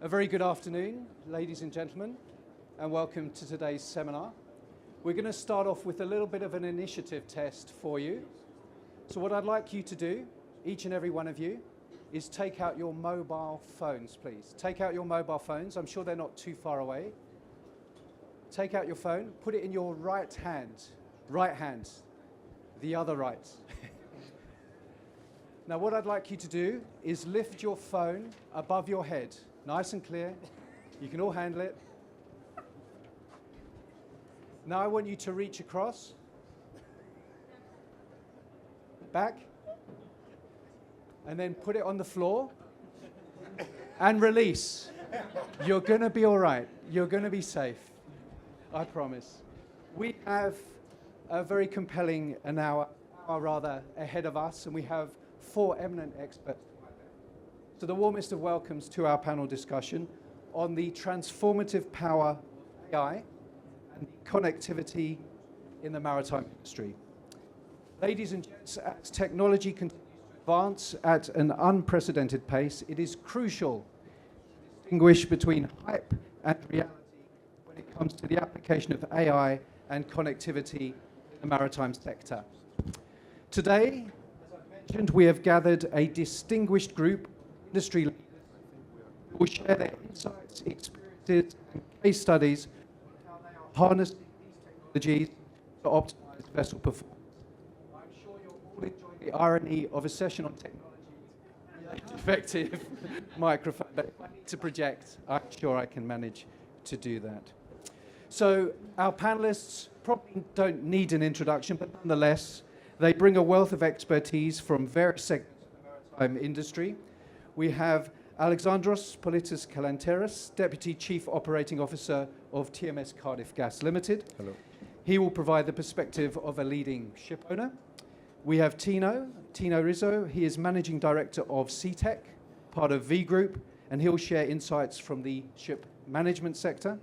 A very good afternoon, ladies and gentlemen, and welcome to today's seminar. We're going to start off with a little bit of an initiative test for you. So what I'd like you to do, each and every one of you, is take out your mobile phones, please. Take out your mobile phones. I'm sure they're not too far away. Take out your phone, put it in your right hand, the other right. Now what I'd like you to do is lift your phone above your head, nice and clear. You can all handle it. Now I want you to reach across, back, and then put it on the floor and release. You're going to be all right. You're going to be safe. I promise. We have a very compelling an hour rather ahead of us, and we have 4 eminent experts. So the warmest of welcomes to our panel discussion on the transformative power of AI and connectivity in the maritime industry. Ladies and gents, as technology continues to advance at an unprecedented pace, it is crucial to distinguish between hype and reality when it comes to the application of AI and connectivity in the maritime sector. Today, as I mentioned, we have gathered a distinguished group of industry leaders who will share their insights, experiences, and case studies on how they are harnessing these technologies to optimize vessel performance. I'm sure you're all enjoying the irony of a session on technology and effective microphone, but if I need to project, I'm sure I can manage to do that. So our panelists probably don't need an introduction, but nonetheless, they bring a wealth of expertise from various segments of the maritime industry. We have Alexandros Politis Kalanteris, Deputy Chief Operating Officer of TMS Cardiff Gas Limited. Hello. He will provide the perspective of a leading ship owner. We have Tino Rizzo. He is Managing Director of CTEC, part of V Group, and he'll share insights from the ship management sector.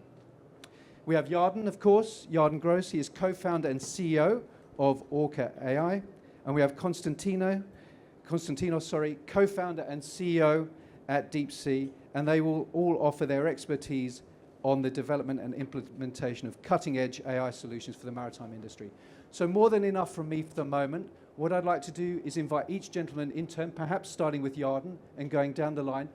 We have Yarden, of course, Yarden Gross. He is co-founder and CEO of Orca AI. And we have Constantino, co-founder and CEO at Deep Sea, and they will all offer their expertise on the development and implementation of cutting-edge AI solutions for the maritime industry. So more than enough from me for the moment. What I'd like to do is invite each gentleman in turn, perhaps starting with Yarden and going down the line.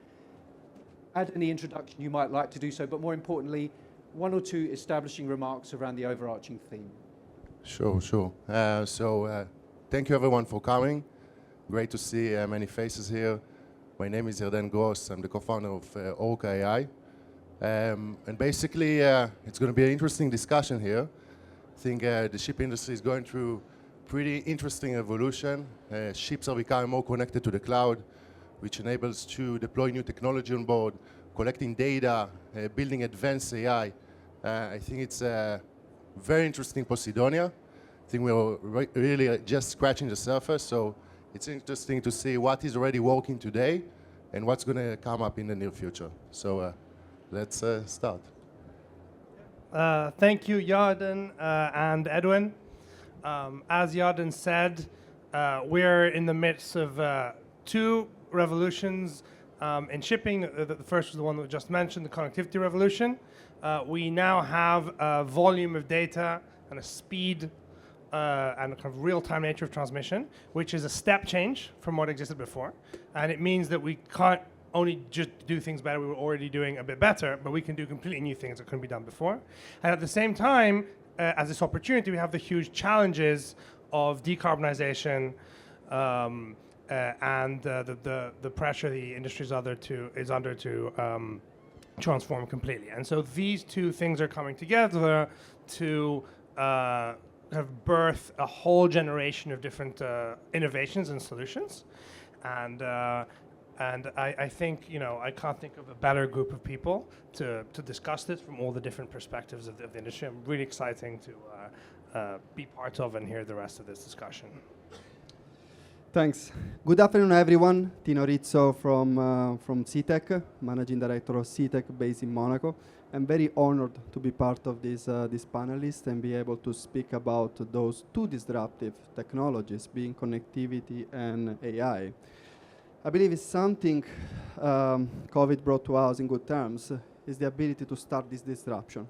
Add any introduction you might like to do so, but more importantly, 1 or 2 establishing remarks around the overarching theme. Sure. Thank you everyone for coming. Great to see many faces here. My name is Yarden Gross. I'm the co-founder of Orca AI. And basically, it's going to be an interesting discussion here. I think the ship industry is going through pretty interesting evolution. Ships are becoming more connected to the cloud, which enables to deploy new technology on board, collecting data, building advanced AI. I think it's a very interesting Posidonia. I think we're really just scratching the surface, so it's interesting to see what is already working today and what's going to come up in the near future. So let's start. Thank you, Yarden and Edwin. As Yarden said, we're in the midst of 2 revolutions in shipping. The first was the one that we just mentioned, the connectivity revolution. We now have a volume of data and a speed and a kind of real-time nature of transmission, which is a step change from what existed before. And it means that we can't only just do things better, we were already doing a bit better, but we can do completely new things that couldn't be done before. And at the same time, as this opportunity, we have the huge challenges of decarbonization and the pressure the industry is under to transform completely. And so these 2 things are coming together to have birthed a whole generation of different innovations and solutions. And I think, I can't think of a better group of people to discuss this from all the different perspectives of the industry. I'm really exciting to be part of and hear the rest of this discussion. Thanks. Good afternoon, everyone. Tino Rizzo from CTEC, Managing Director of CTEC based in Monaco. I'm very honored to be part of this panelist and be able to speak about those 2 disruptive technologies, being connectivity and AI. I believe it's something COVID brought to us in good terms, is the ability to start this disruption,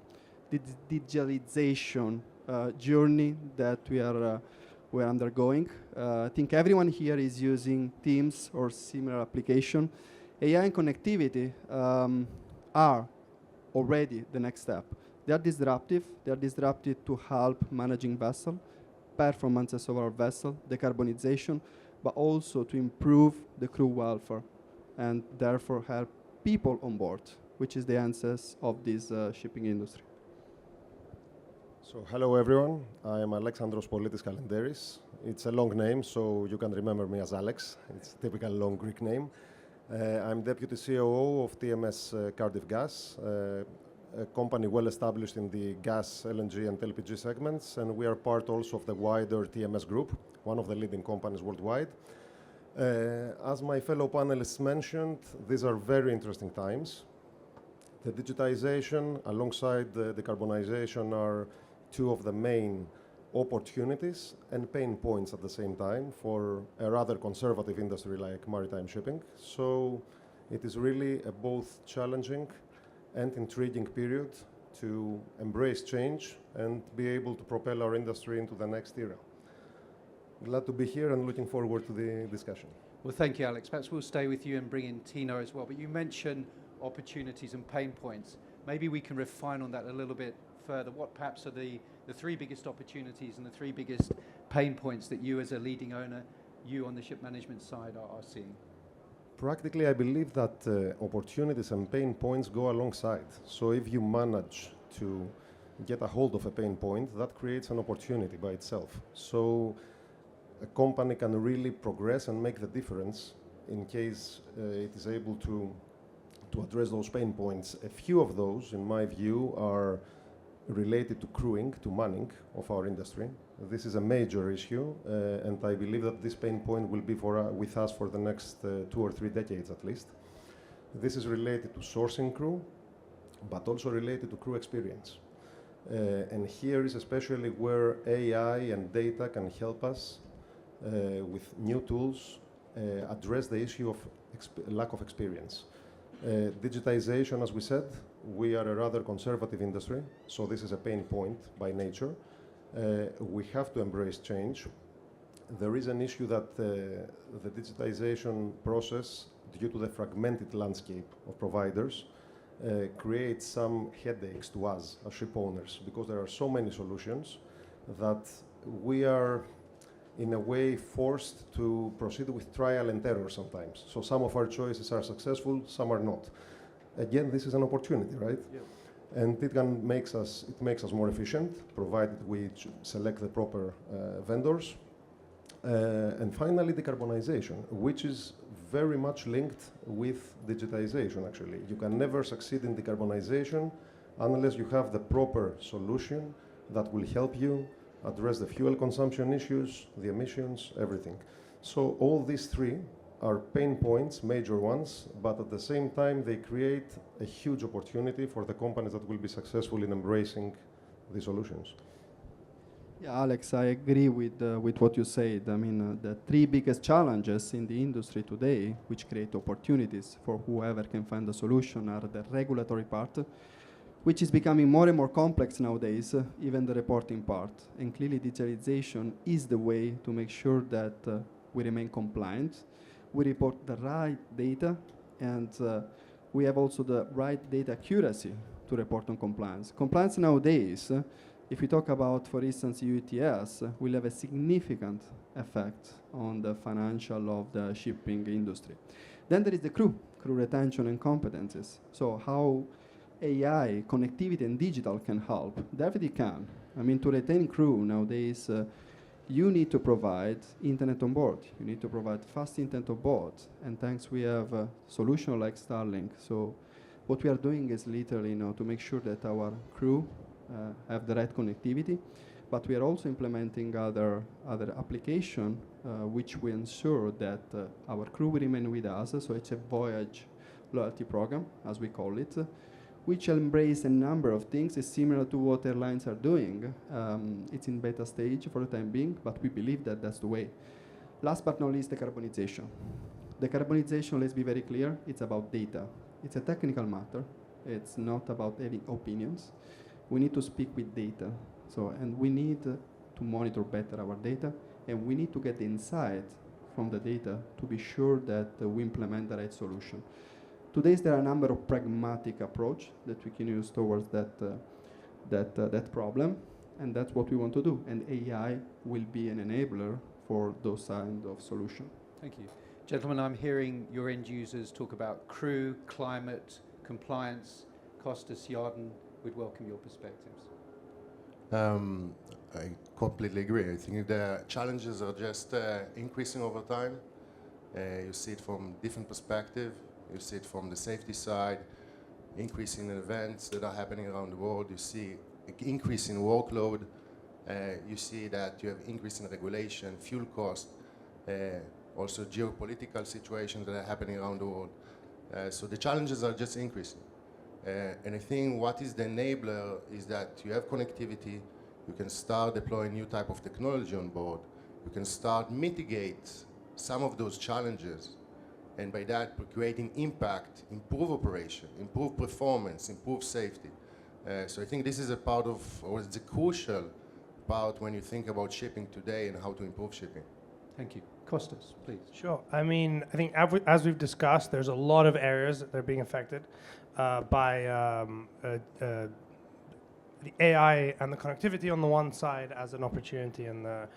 the digitalization journey that we're undergoing. I think everyone here is using Teams or similar application. AI and connectivity are already the next step. They are disruptive. They are disruptive to help managing vessel, performances of our vessel, decarbonization, but also to improve the crew welfare and therefore help people on board, which is the essence of this shipping industry. So hello everyone, I am Alexandros Politis Kalenderis. It's a long name, so you can remember me as Alex. It's a typical long Greek name. I'm Deputy COO of TMS Cardiff Gas, a company well established in the gas, LNG and LPG segments, and we are part also of the wider TMS group, one of the leading companies worldwide. As my fellow panelists mentioned, these are very interesting times. The digitization alongside the decarbonization are two of the main opportunities and pain points at the same time for a rather conservative industry like maritime shipping. So it is really a both challenging and intriguing period to embrace change and be able to propel our industry into the next era. Glad to be here and looking forward to the discussion. Well, thank you, Alex. Perhaps we'll stay with you and bring in Tino as well. But you mentioned opportunities and pain points. Maybe we can refine on that a little bit further. What perhaps are the three biggest opportunities and the three biggest pain points that you as a leading owner, you on the ship management side are seeing? Practically, I believe that opportunities and pain points go alongside. So if you manage to get a hold of a pain point, that creates an opportunity by itself. So a company can really progress and make the difference in case it is able to address those pain points. A few of those, in my view, are related to crewing, to manning of our industry. This is a major issue, and I believe that this pain point will be with us for the next 2 or 3 decades at least. This is related to sourcing crew, but also related to crew experience. And here is especially where AI and data can help us with new tools address the issue of lack of experience. Digitization, as we said, we are a rather conservative industry, so this is a pain point by nature. We have to embrace change. There is an issue that the digitization process, due to the fragmented landscape of providers, creates some headaches to us as ship owners, because there are so many solutions that we are in a way forced to proceed with trial and error sometimes. So some of our choices are successful, some are not. Again, this is an opportunity, right? Yeah. And it makes us more efficient, provided we select the proper vendors. And finally, decarbonization, which is very much linked with digitization, actually. You can never succeed in decarbonization unless you have the proper solution that will help you address the fuel consumption issues, the emissions, everything. So all these three are pain points, major ones, but at the same time, they create a huge opportunity for the companies that will be successful in embracing the solutions. Yeah, Alex, I agree with what you said. I mean, the three biggest challenges in the industry today, which create opportunities for whoever can find a solution, are the regulatory part, which is becoming more and more complex nowadays, even the reporting part. And clearly, digitalization is the way to make sure that we remain compliant, we report the right data, and we have also the right data accuracy to report on compliance. Compliance nowadays, if we talk about, for instance, UETS, will have a significant effect on the financial of the shipping industry. Then there is the crew retention and competencies. So how AI, connectivity, and digital can help. Definitely can. I mean, to retain crew nowadays, you need to provide internet on board. You need to provide fast internet on board. And thanks, we have a solution like Starlink. So what we are doing is literally, to make sure that our crew have the right connectivity, but we are also implementing other application which will ensure that our crew will remain with us. So it's a voyage loyalty program, as we call it, which embrace a number of things. It's similar to what airlines are doing. It's in beta stage for the time being, but we believe that that's the way. Last but not least, decarbonization. Decarbonization, let's be very clear, it's about data. It's a technical matter. It's not about having opinions. We need to speak with data. And we need to monitor better our data, and we need to get the insight from the data to be sure that we implement the right solution. Today, there are a number of pragmatic approach that we can use towards that problem, and that's what we want to do. And AI will be an enabler for those kind of solution. Thank you. Gentlemen, I'm hearing your end users talk about crew, climate, compliance. Costas, Yarden, we'd welcome your perspectives. I completely agree. I think the challenges are just increasing over time. You see it from different perspective. You see it from the safety side, increasing in events that are happening around the world. You see increase in workload. You see that you have increase in regulation, fuel cost, also geopolitical situations that are happening around the world. So the challenges are just increasing. And I think what is the enabler is that you have connectivity, you can start deploying new type of technology on board, you can start mitigate some of those challenges, and by that creating impact, improve operation, improve performance, improve safety. So I think this is a part of, or it's a crucial part when you think about shipping today and how to improve shipping. Thank you. Costas, please. Sure. I mean, I think as we've discussed, there's a lot of areas that are being affected by the AI and the connectivity on the one side as an opportunity, and the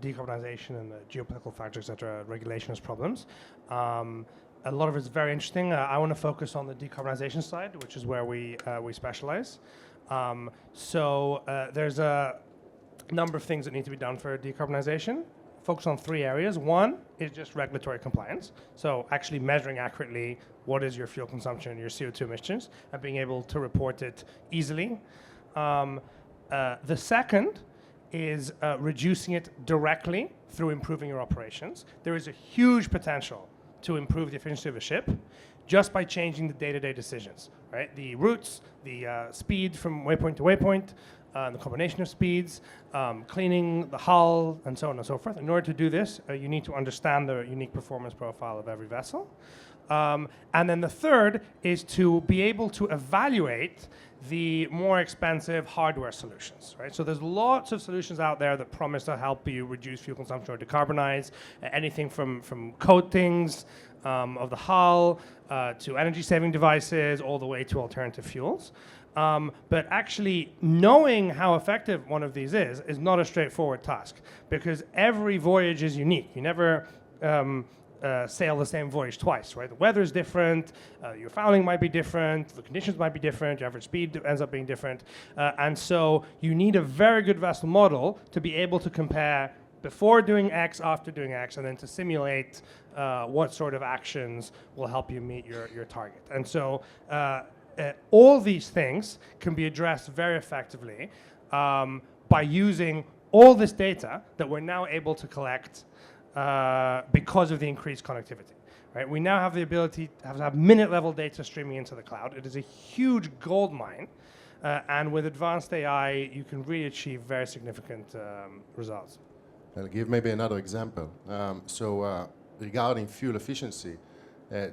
decarbonization and the geopolitical factors, et cetera, regulation as problems. A lot of it's very interesting. I want to focus on the decarbonization side, which is where we specialize. There's a number of things that need to be done for decarbonization. Focus on 3 areas. One is just regulatory compliance. So actually measuring accurately what is your fuel consumption, your CO2 emissions, and being able to report it easily. The second is reducing it directly through improving your operations. There is a huge potential to improve the efficiency of a ship just by changing the day-to-day decisions, right? The routes, the speed from waypoint to waypoint, the combination of speeds, cleaning the hull, and so on and so forth. In order to do this, you need to understand the unique performance profile of every vessel. And then the third is to be able to evaluate the more expensive hardware solutions, right? So there's lots of solutions out there that promise to help you reduce fuel consumption or decarbonize, anything from coatings of the hull to energy-saving devices, all the way to alternative fuels. But actually knowing how effective one of these is not a straightforward task, because every voyage is unique. You never sail the same voyage twice, right? The weather is different, your fouling might be different, the conditions might be different, your average speed ends up being different. And so you need a very good vessel model to be able to compare before doing X, after doing X, and then to simulate what sort of actions will help you meet your target. And so all these things can be addressed very effectively by using all this data that we're now able to collect because of the increased connectivity. Right? We now have the ability to have minute-level data streaming into the cloud. It is a huge gold mine, and with advanced AI, you can really achieve very significant results. I'll give maybe another example. Regarding fuel efficiency,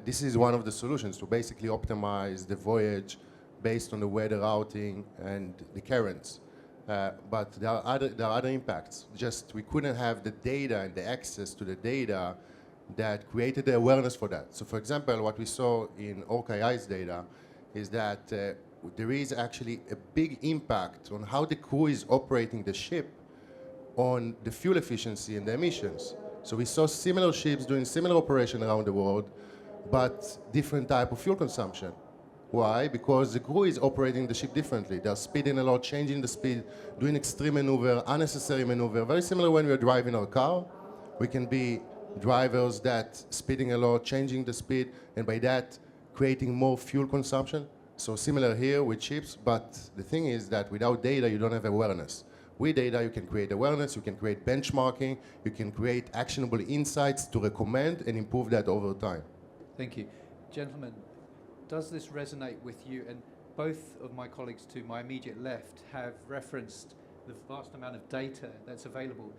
this is one of the solutions to basically optimize the voyage based on the weather routing and the currents. But there are other impacts. Just we couldn't have the data and the access to the data that created the awareness for that. So for example, what we saw in OKI's data is that there is actually a big impact on how the crew is operating the ship on the fuel efficiency and the emissions. So we saw similar ships doing similar operation around the world, but different type of fuel consumption. Why? Because the crew is operating the ship differently. They're speeding a lot, changing the speed, doing extreme maneuver, unnecessary maneuver. Very similar when we're driving our car. We can be drivers that speeding a lot, changing the speed, and by that creating more fuel consumption. So similar here with ships, but the thing is that without data, you don't have awareness. With data, you can create awareness, you can create benchmarking, you can create actionable insights to recommend and improve that over time. Thank you. Gentlemen, does this resonate with you? And both of my colleagues to my immediate left have referenced the vast amount of data that's available.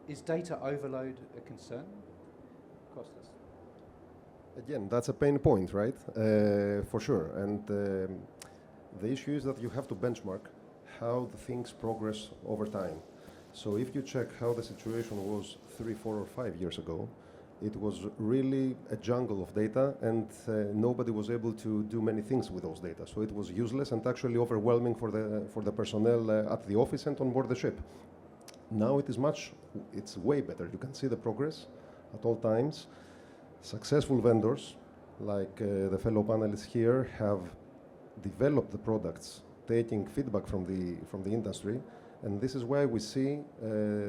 Is data overload a concern? Costas? Again, that's a pain point, right? For sure. And the issue is that you have to benchmark how the things progress over time. So if you check how the situation was 3, 4, or 5 years ago, it was really a jungle of data, and nobody was able to do many things with those data. So it was useless and actually overwhelming for the personnel at the office and on board the ship. Now it's way better. You can see the progress at all times. Successful vendors, like the fellow panelists here, have developed the products, taking feedback from the industry, and this is why we see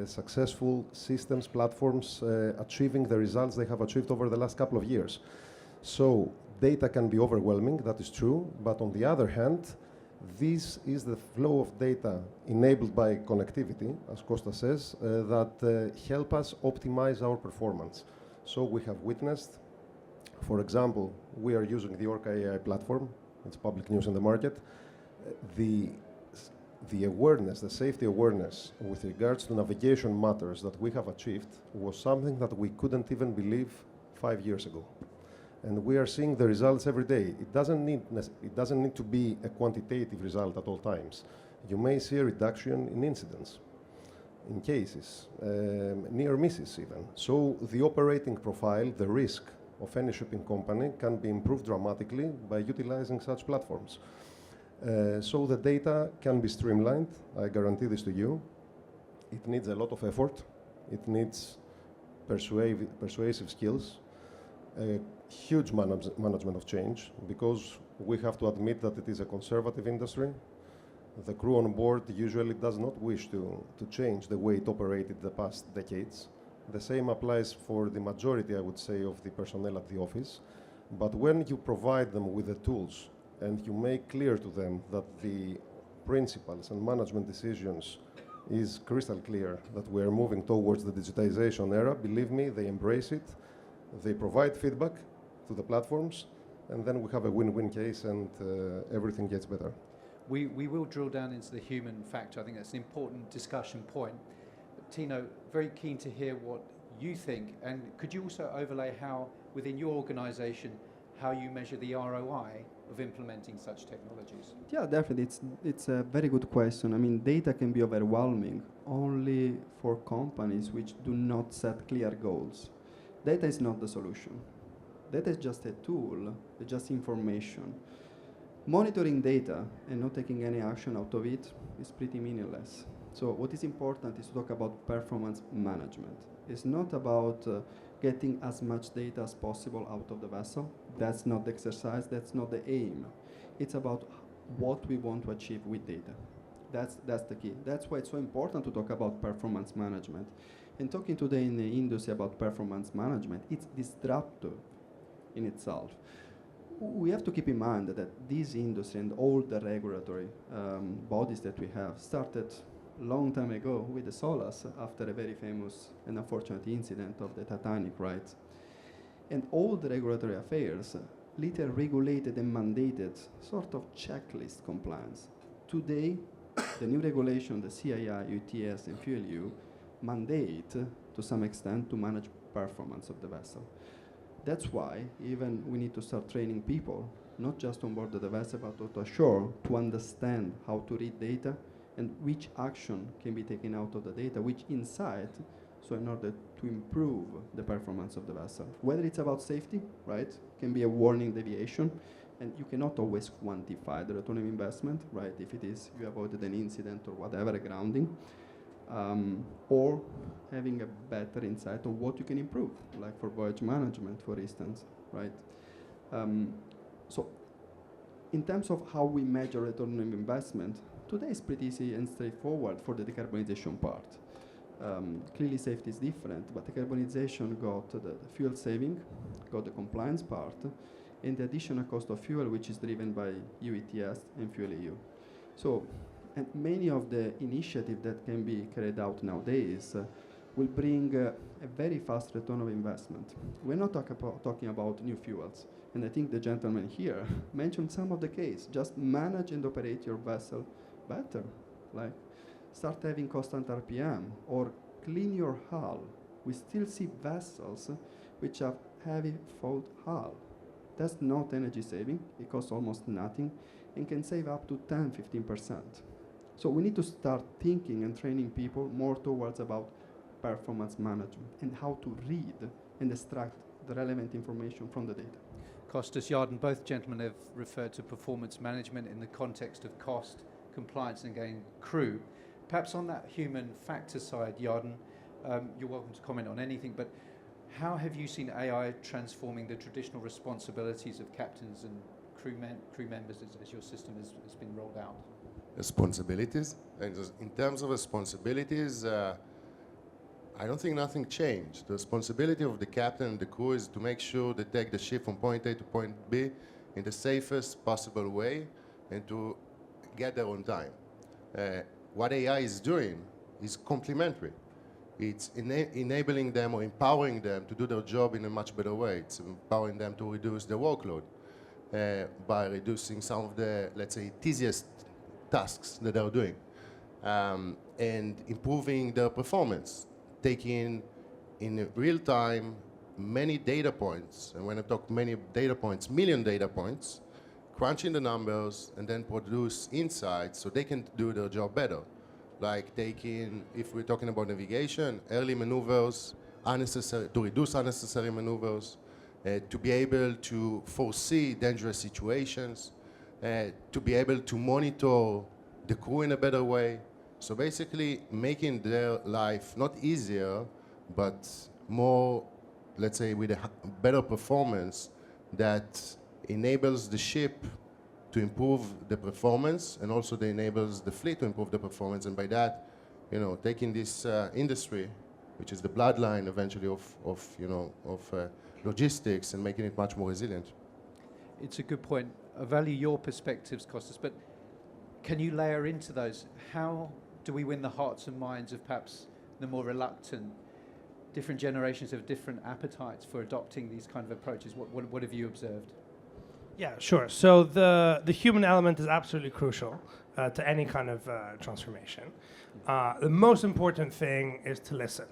successful systems, platforms achieving the results they have achieved over the last couple of years. So data can be overwhelming, that is true, but on the other hand, this is the flow of data enabled by connectivity, as Costa says, that help us optimize our performance. So we have witnessed, for example, we are using the Orca AI platform. It's public news in the market. The awareness, the safety awareness with regards to navigation matters that we have achieved was something that we couldn't even believe 5 years ago. And we are seeing the results every day. It doesn't need to be a quantitative result at all times. You may see a reduction in incidents, in cases, near misses even. So the operating profile, the risk of any shipping company can be improved dramatically by utilizing such platforms. So the data can be streamlined, I guarantee this to you. It needs a lot of effort. It needs persuasive skills, huge management of change, because we have to admit that it is a conservative industry. The crew on board usually does not wish to change the way it operated the past decades. The same applies for the majority, I would say, of the personnel at the office. But when you provide them with the tools and you make clear to them that the principles and management decisions is crystal clear, that we are moving towards the digitization era, believe me, they embrace it. They provide feedback to the platforms, and then we have a win-win case, and everything gets better. We will drill down into the human factor. I think that's an important discussion point. But Tino, very keen to hear what you think, and could you also overlay how, within your organization, how you measure the ROI of implementing such technologies? Yeah, definitely. It's a very good question. I mean, data can be overwhelming only for companies which do not set clear goals. Data is not the solution. Data is just a tool, it's just information. Monitoring data and not taking any action out of it is pretty meaningless. So what is important is to talk about performance management. It's not about getting as much data as possible out of the vessel. That's not the exercise, that's not the aim. It's about what we want to achieve with data. That's the key. That's why it's so important to talk about performance management. And talking today in the industry about performance management, it's disruptive in itself. We have to keep in mind that this industry and all the regulatory bodies that we have started a long time ago with the SOLAS after a very famous and unfortunate incident of the Titanic, right? And all the regulatory affairs later regulated and mandated sort of checklist compliance. Today, the new regulation, the CII, UTS, and FuelU, mandate to some extent to manage performance of the vessel. That's why even we need to start training people, not just on board the vessel, but ashore, to understand how to read data and which action can be taken out of the data, which insight, so in order to improve the performance of the vessel. Whether it's about safety, right, can be a warning deviation, and you cannot always quantify the return of investment, right, if it is you avoided an incident or whatever, a grounding, or having a better insight on what you can improve, like for voyage management, for instance, right? So in terms of how we measure return on investment, today is pretty easy and straightforward for the decarbonization part. Clearly safety is different, but decarbonization got the fuel saving, got the compliance part, and the additional cost of fuel, which is driven by UETS and FuelEU. So, and many of the initiatives that can be carried out nowadays will bring a very fast return of investment. We're not talking about new fuels, and I think the gentleman here mentioned some of the case. Just manage and operate your vessel better, like start having constant RPM, or clean your hull. We still see vessels which have heavy fault hull. That's not energy saving. It costs almost nothing and can save up to 10-15%. So we need to start thinking and training people more towards about performance management and how to read and extract the relevant information from the data. Costas, Yarden, both gentlemen have referred to performance management in the context of cost, compliance and gain crew. Perhaps on that human factor side, Yarden, you're welcome to comment on anything, but how have you seen AI transforming the traditional responsibilities of captains and crew members as your system has been rolled out? Responsibilities? In terms of responsibilities, I don't think nothing changed. The responsibility of the captain and the crew is to make sure they take the ship from point A to point B in the safest possible way and to get there on time. What AI is doing is complementary. It's enabling them or empowering them to do their job in a much better way. It's empowering them to reduce their workload by reducing some of the, let's say, tedious tasks that they're doing and improving their performance, taking in real time many data points, and when I talk many data points, million data points, crunching the numbers and then produce insights so they can do their job better. Like taking, if we're talking about navigation, early maneuvers, to reduce unnecessary maneuvers, to be able to foresee dangerous situations, to be able to monitor the crew in a better way. So basically making their life not easier, but more, let's say, with a better performance that enables the ship to improve the performance, and also that enables the fleet to improve the performance. And by that, taking this industry, which is the bloodline eventually of logistics, and making it much more resilient. It's a good point. I value your perspectives, Costas, but can you layer into those? How do we win the hearts and minds of perhaps the more reluctant? Different generations have different appetites for adopting these kind of approaches. What have you observed? Yeah, sure. So the human element is absolutely crucial to any kind of transformation. The most important thing is to listen,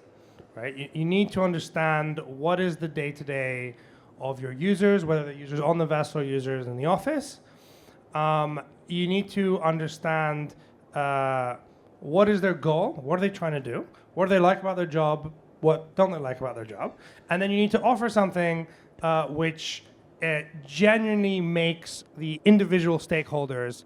right? You need to understand what is the day-to-day of your users, whether they're users on the vessel or users in the office. You need to understand what is their goal, what are they trying to do, what do they like about their job, what don't they like about their job, and then you need to offer something which genuinely makes the individual stakeholders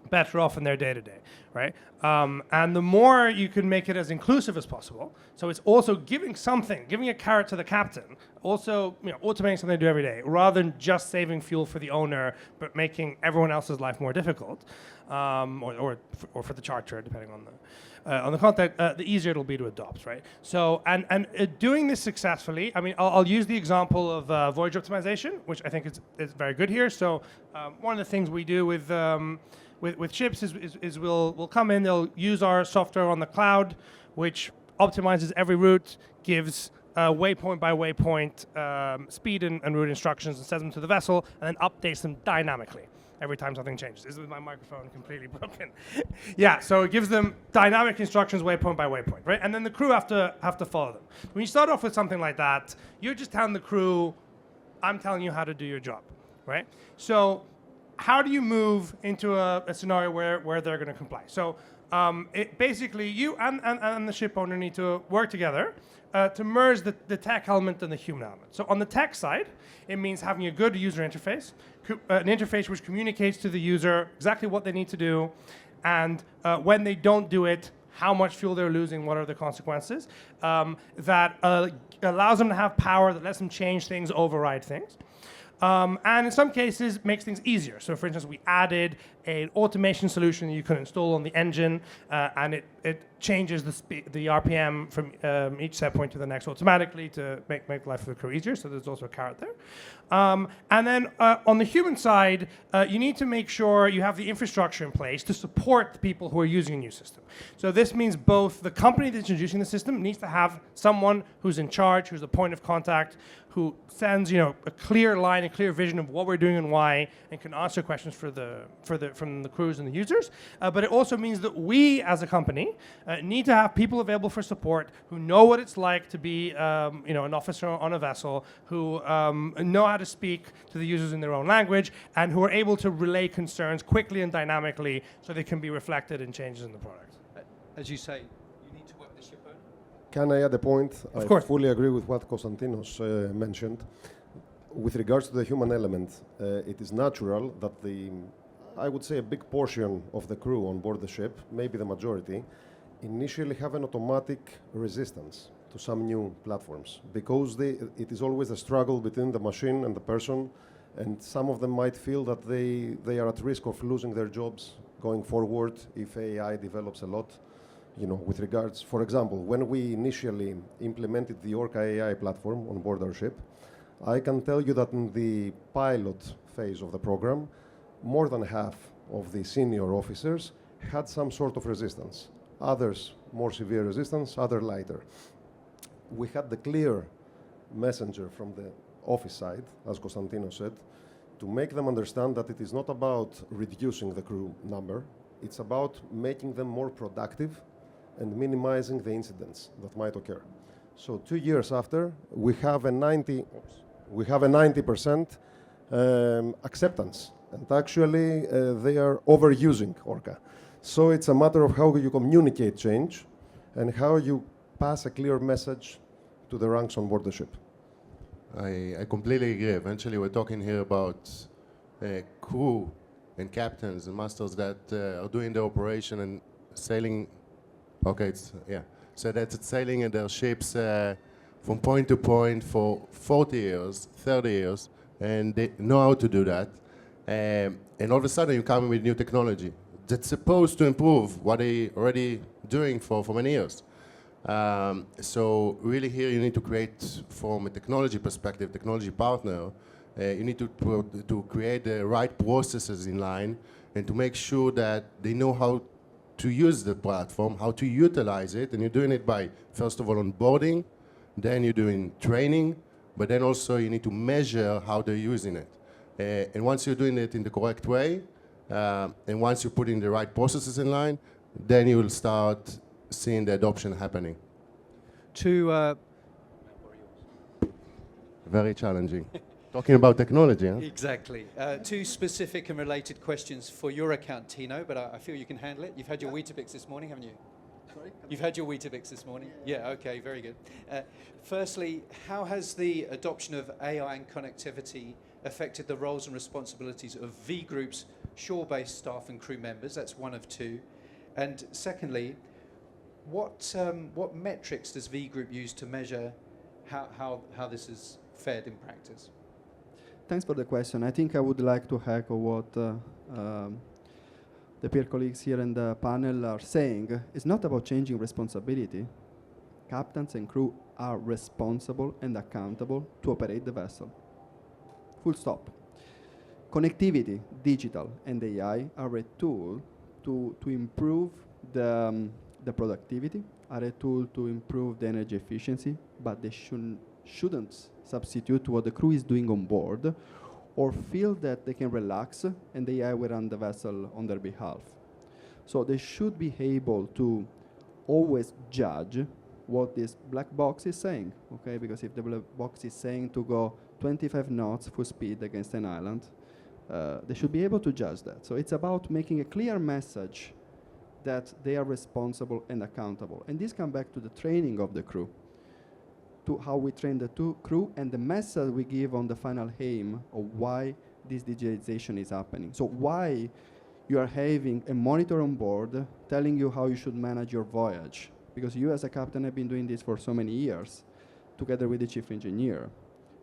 better off in their day-to-day, right? And the more you can make it as inclusive as possible, so it's also giving a carrot to the captain, also automating something they do every day, rather than just saving fuel for the owner, but making everyone else's life more difficult, or for the charter, depending on the content, the easier it'll be to adopt, right? So, and doing this successfully, I mean, I'll use the example of voyage optimization, which I think is very good here. So, one of the things we do with ships is we'll come in, they'll use our software on the cloud, which optimizes every route, gives waypoint by waypoint speed and route instructions, and sends them to the vessel, and then updates them dynamically every time something changes. This is my microphone completely broken. Yeah, so it gives them dynamic instructions waypoint by waypoint, right? And then the crew have to follow them. When you start off with something like that, you're just telling the crew, I'm telling you how to do your job, right? So how do you move into a scenario where they're going to comply? So basically, you and the ship owner need to work together to merge the tech element and the human element. So on the tech side, it means having a good user interface, an interface which communicates to the user exactly what they need to do, and when they don't do it, how much fuel they're losing, what are the consequences, that allows them to have power, that lets them change things, override things. And in some cases, makes things easier. So for instance, we added an automation solution you can install on the engine, and it changes the RPM from each set point to the next automatically to make life for the crew easier. So there's also a carrot there. And then on the human side, you need to make sure you have the infrastructure in place to support the people who are using a new system. So this means both the company that's introducing the system needs to have someone who's in charge, who's the point of contact, who sends a clear line, a clear vision of what we're doing and why, and can answer questions from the crews and the users. But it also means that we, as a company, need to have people available for support who know what it's like to be an officer on a vessel, who know how to speak to the users in their own language, and who are able to relay concerns quickly and dynamically so they can be reflected in changes in the product. As you say, you need to work with the ship owner. Can I add a point? Of I course. fully agree with what Konstantinos mentioned. With regards to the human element, it is natural that I would say a big portion of the crew on board the ship, maybe the majority, initially have an automatic resistance to some new platforms because it is always a struggle between the machine and the person, and some of them might feel that they are at risk of losing their jobs going forward if AI develops a lot. With regards, for example, when we initially implemented the Orca AI platform on board our ship, I can tell you that in the pilot phase of the program, more than half of the senior officers had some sort of resistance. Others more severe resistance, other lighter. We had the clear messenger from the office side, as Konstantinos said, to make them understand that it is not about reducing the crew number, it's about making them more productive and minimizing the incidents that might occur. So 2 years after, we have a 90% acceptance, and actually they are overusing Orca. So it's a matter of how you communicate change and how you pass a clear message to the ranks on board the ship. I completely agree. Eventually, we're talking here about crew and captains and masters that are doing the operation and sailing. Okay, so that's sailing in their ships from point to point for 40 years, 30 years, and they know how to do that. And all of a sudden, you come with new technology that's supposed to improve what they already doing for many years. So really here you need to create, from a technology perspective, technology partner, you need to create the right processes in line and to make sure that they know how to use the platform, how to utilize it, and you're doing it by, first of all, onboarding, then you're doing training, but then also you need to measure how they're using it. And once you're doing it in the correct way, and once you're putting the right processes in line, then you will start seeing the adoption happening. Very challenging. Talking about technology, huh? Exactly. Two specific and related questions for your account, Tino, but I feel you can handle it. You've had your Weetabix this morning, haven't you? Sorry? You've had your Weetabix this morning? Yeah, okay, very good. Firstly, how has the adoption of AI and connectivity affected the roles and responsibilities of V Group's shore-based staff and crew members? That's one of two. And secondly, what metrics does V Group use to measure how this is fared in practice? Thanks for the question. I think I would like to echo what the peer colleagues here in the panel are saying. It's not about changing responsibility. Captains and crew are responsible and accountable to operate the vessel. Full stop. Connectivity, digital, and AI are a tool to improve the productivity, are a tool to improve the energy efficiency, but they shouldn't substitute what the crew is doing on board or feel that they can relax and the AI will run the vessel on their behalf. So they should be able to always judge what this black box is saying, okay? Because if the black box is saying to go 25 knots full speed against an island, they should be able to judge that. So it's about making a clear message that they are responsible and accountable. And this comes back to the training of the crew, to how we train the crew and the message we give on the final aim of why this digitalization is happening. So why you are having a monitor on board telling you how you should manage your voyage. Because you as a captain have been doing this for so many years, together with the chief engineer.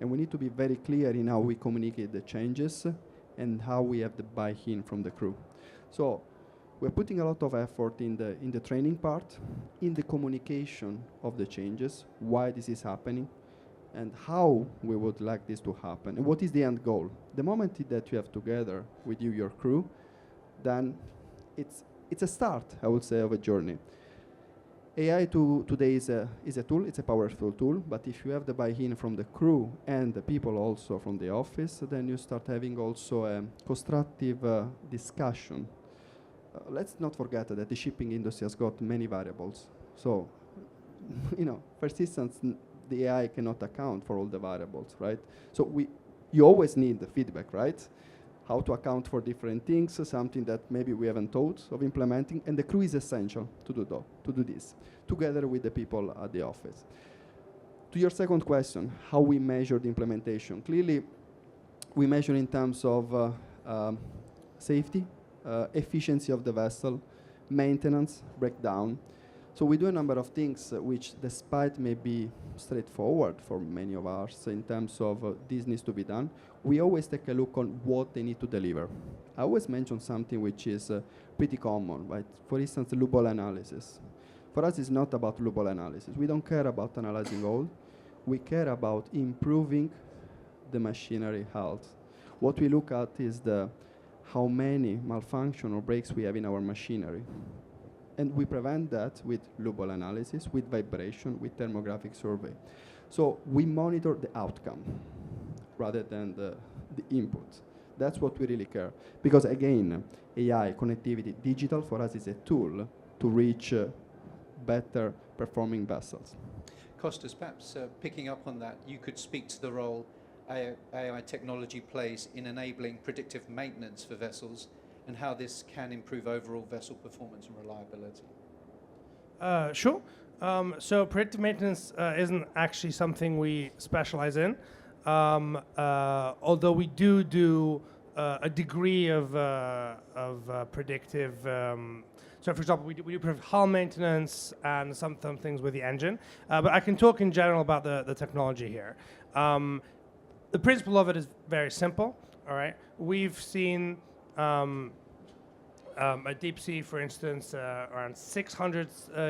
And we need to be very clear in how we communicate the changes and how we have the buy-in from the crew. So we're putting a lot of effort in the training part, in the communication of the changes, why this is happening, and how we would like this to happen, and what is the end goal. The moment that you have together with you, your crew, then it's a start, I would say, of a journey. AI today is a tool, it's a powerful tool, but if you have the buy-in from the crew and the people also from the office, then you start having also a constructive discussion let's not forget that the shipping industry has got many variables. So, for instance, the AI cannot account for all the variables, right? So you always need the feedback, right? How to account for different things, something that maybe we haven't thought of implementing, and the crew is essential to do this, together with the people at the office. To your second question, how we measure the implementation. Clearly, we measure in terms of safety, efficiency of the vessel, maintenance, breakdown. So we do a number of things which, despite may be straightforward for many of us in terms of this needs to be done, we always take a look on what they need to deliver. I always mention something which is pretty common, right? For instance, lube oil analysis. For us, it's not about lube oil analysis. We don't care about analyzing oil. We care about improving the machinery health. What we look at is how many malfunction or breaks we have in our machinery. And we prevent that with lube oil analysis, with vibration, with thermographic survey. So we monitor the outcome rather than the input. That's what we really care. Because again, AI, connectivity, digital for us is a tool to reach better performing vessels. Costas, perhaps picking up on that, you could speak to the role AI technology plays in enabling predictive maintenance for vessels and how this can improve overall vessel performance and reliability. Sure. So predictive maintenance isn't actually something we specialize in, although we do a degree of predictive. So, for example, we do predictive hull maintenance and some things with the engine. But I can talk in general about the technology here. The principle of it is very simple. All right, we've seen. At deep sea, for instance, around 600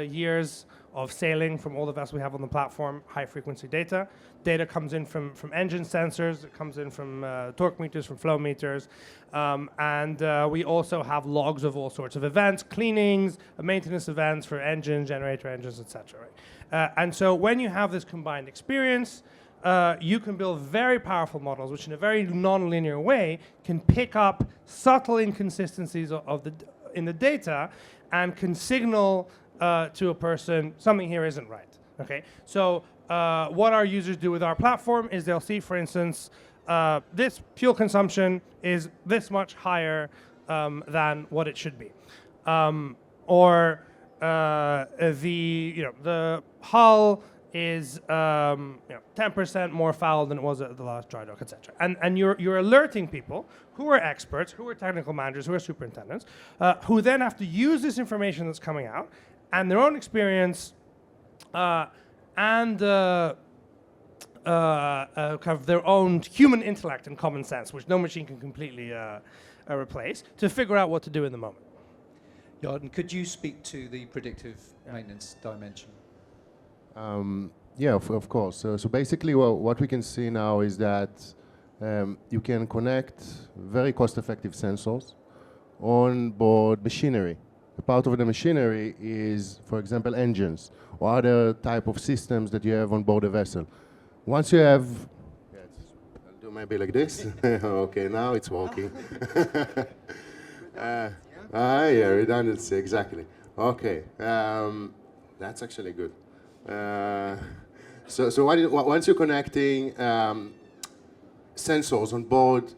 years of sailing from all the vessels we have on the platform, high-frequency data. Data comes in from engine sensors, it comes in from torque meters, from flow meters, and we also have logs of all sorts of events, cleanings, maintenance events for engines, generator engines, etc. Right? And so when you have this combined experience, you can build very powerful models which in a very non-linear way can pick up subtle inconsistencies in the data and can signal to a person something here isn't right. Okay, so what our users do with our platform is they'll see, for instance, this fuel consumption is this much higher than what it should be, or the hull is 10% more foul than it was at the last dry dock, etc. And you're alerting people who are experts, who are technical managers, who are superintendents, who then have to use this information that's coming out and their own experience and kind of their own human intellect and common sense, which no machine can completely replace, to figure out what to do in the moment. Yarden, could you speak to the predictive maintenance dimension? Yeah, of course. So basically what we can see now is that you can connect very cost-effective sensors on board machinery. A part of the machinery is, for example, engines or other type of systems that you have on board a vessel. Once you have, I'll do maybe like this. Okay, now it's working. Yeah, redundancy, exactly. Okay, that's actually good. So once you're connecting sensors on board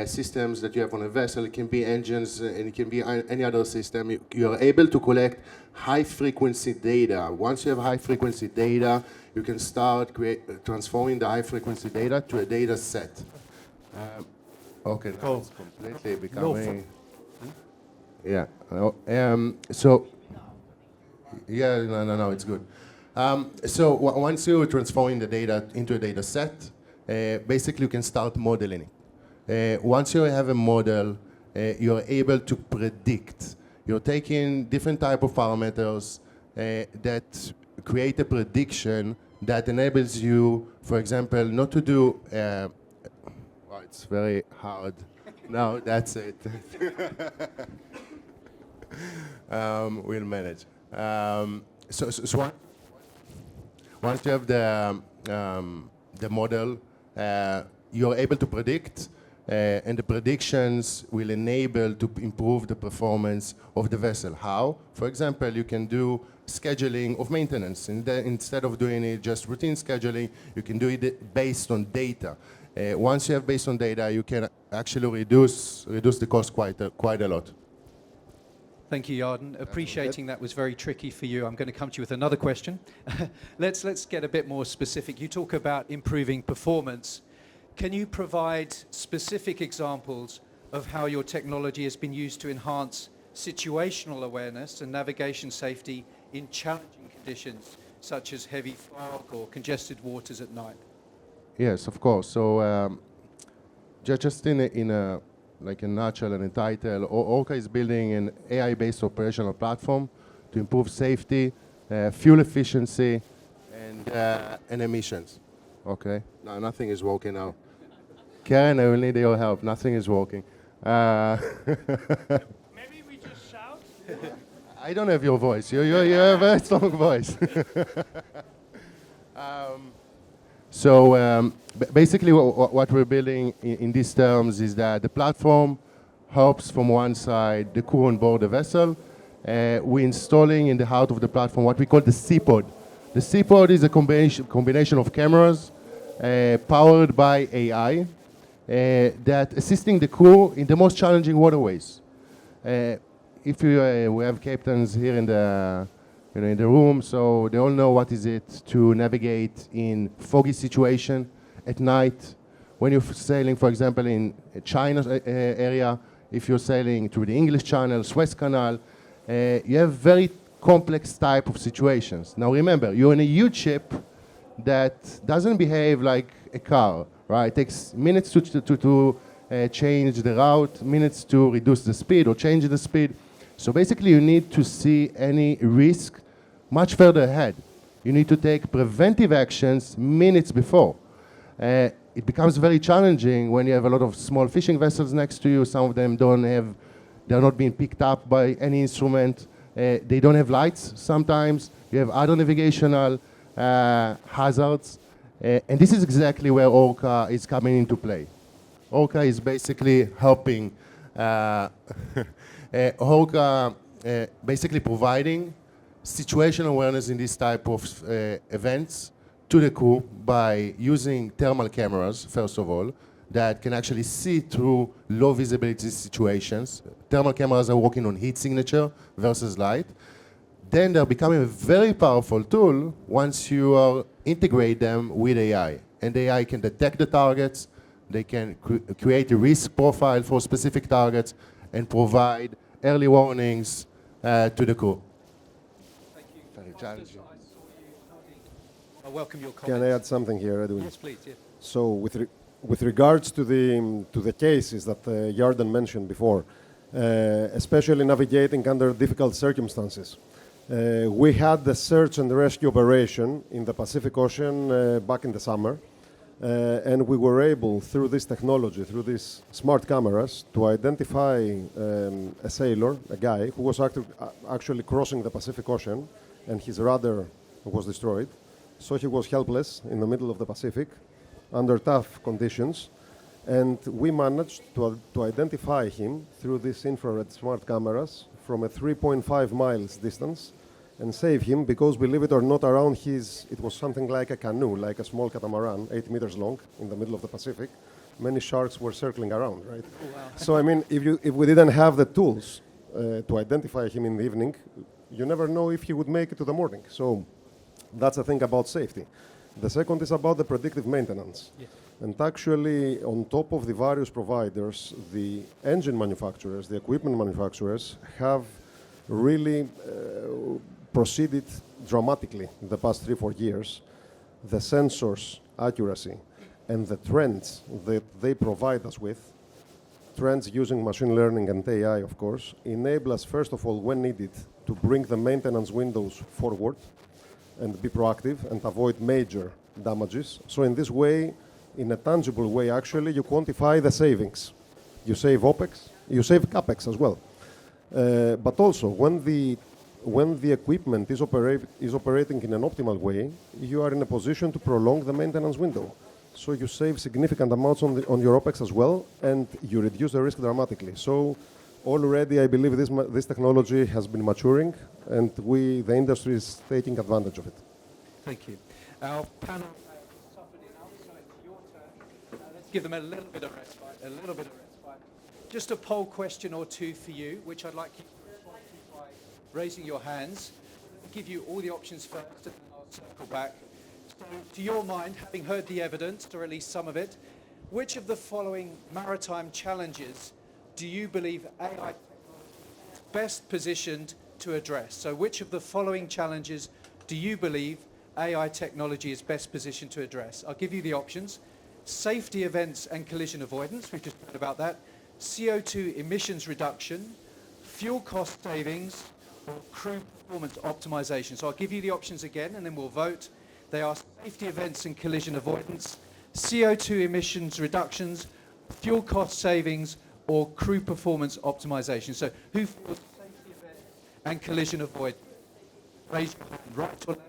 systems that you have on a vessel, it can be engines and it can be any other system, you are able to collect high-frequency data. Once you have high-frequency data, you can start transforming the high-frequency data to a data set. Okay, now it's completely becoming... Yeah. So... Yeah, no, it's good. So once you transform the data into a data set, basically you can start modeling it. Once you have a model, you're able to predict. You're taking different type of parameters that create a prediction that enables you, for example, not to do, well, it's very hard. No, that's it. We'll manage. So once you have the model, you're able to predict and the predictions will enable to improve the performance of the vessel. How? For example, you can do scheduling of maintenance. Instead of doing it just routine scheduling, you can do it based on data. Once you have based on data, you can actually reduce the cost quite a lot. Thank you, Yarden. Appreciating that was very tricky for you. I'm going to come to you with another question. Let's get a bit more specific. You talk about improving performance. Can you provide specific examples of how your technology has been used to enhance situational awareness and navigation safety in challenging conditions, such as heavy fog or congested waters at night? Yes, of course. So just in a like a nutshell and a title, Orca is building an AI-based operational platform to improve safety, fuel efficiency, and emissions. Okay? No, nothing is working now. Karen, I will need your help. Nothing is working. Maybe we just shout. I don't have your voice. You have a very strong voice. So basically what we're building in these terms is that the platform helps from one side the crew on board the vessel. We're installing in the heart of the platform what we call the C-Pod. The C-Pod is a combination of cameras powered by AI that assisting the crew in the most challenging waterways. If we have captains here in the room, so they all know what is it to navigate in foggy situation at night. When you're sailing, for example, in China area, if you're sailing through the English Channel, Suez Canal, you have very complex type of situations. Now remember, you're in a huge ship that doesn't behave like a car, right? It takes minutes to change the route, minutes to reduce the speed or change the speed. So basically you need to see any risk much further ahead. You need to take preventive actions minutes before. It becomes very challenging when you have a lot of small fishing vessels next to you. Some of them they're not being picked up by any instrument. They don't have lights sometimes. You have other navigational hazards. And this is exactly where Orca is coming into play. Orca is basically helping, Orca basically providing situational awareness in this type of events to the crew by using thermal cameras, first of all, that can actually see through low visibility situations. Thermal cameras are working on heat signature versus light. Then they're becoming a very powerful tool once you integrate them with AI. And AI can detect the targets, they can create a risk profile for specific targets, and provide early warnings to the crew. Thank you. Very challenging. I saw you nodding. I welcome your comments. Can I add something here, Edwin? Yes, please. Yes. So with regards to the cases that Yarden mentioned before, especially navigating under difficult circumstances, we had the search and rescue operation in the Pacific Ocean back in the summer, and we were able, through this technology, through these smart cameras, to identify a sailor, a guy, who was actually crossing the Pacific Ocean, and his rudder was destroyed. So he was helpless in the middle of the Pacific, under tough conditions, and we managed to identify him through these infrared smart cameras from a 3.5 miles distance and save him because, believe it or not, around it was something like a canoe, like a small catamaran, 8 meters long, in the middle of the Pacific. Many sharks were circling around, right? Oh, wow. So, I mean, if we didn't have the tools to identify him in the evening, you never know if he would make it to the morning. So that's the thing about safety. The second is about the predictive maintenance. Yes. And actually, on top of the various providers, the engine manufacturers, the equipment manufacturers have really proceeded dramatically in the past 3-4 years. The sensors accuracy and the trends that they provide us with, trends using machine learning and AI, of course, enable us, first of all, when needed, to bring the maintenance windows forward and be proactive and avoid major damages. So in this way, in a tangible way, actually, you quantify the savings. You save OPEX, you save CAPEX as well. But also, when the equipment is operating in an optimal way, you are in a position to prolong the maintenance window. So you save significant amounts on your OPEX as well, and you reduce the risk dramatically. So already I believe this technology has been maturing, and the industry is taking advantage of it. Thank you. Our panel has suffered enough, so it's your turn. Let's give them a little bit of respite, Just a poll question or two for you, which I'd like you to respond to by raising your hands. I'll give you all the options first, and then I'll circle back. So, to your mind, having heard the evidence, or at least some of it, which of the following maritime challenges do you believe AI technology is best positioned to address? So which of the following challenges do you believe AI technology is best positioned to address? I'll give you the options. Safety events and collision avoidance, we've just heard about that. CO2 emissions reduction, fuel cost savings, or crew performance optimization. So I'll give you the options again, and then we'll vote. They are safety events and collision avoidance, CO2 emissions reductions, fuel cost savings, or crew performance optimization. So who feels safety events and collision avoidance? Raise your hand, right or left?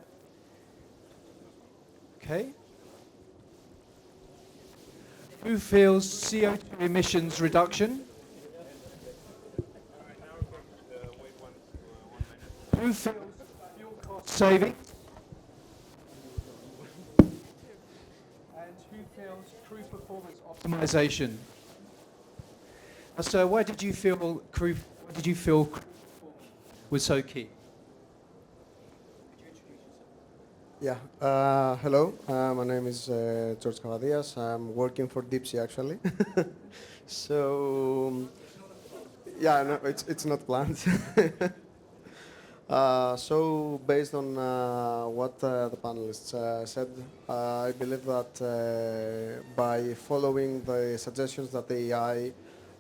Okay. Who feels CO2 emissions reduction? Who feels fuel cost saving? And who feels crew performance optimization? So why did you feel crew performance was so key? Yeah, hello, my name is George Cavadias. I'm working for Deep Sea actually. So, yeah, no, it's not planned. So, based on what the panelists said, I believe that by following the suggestions that the AI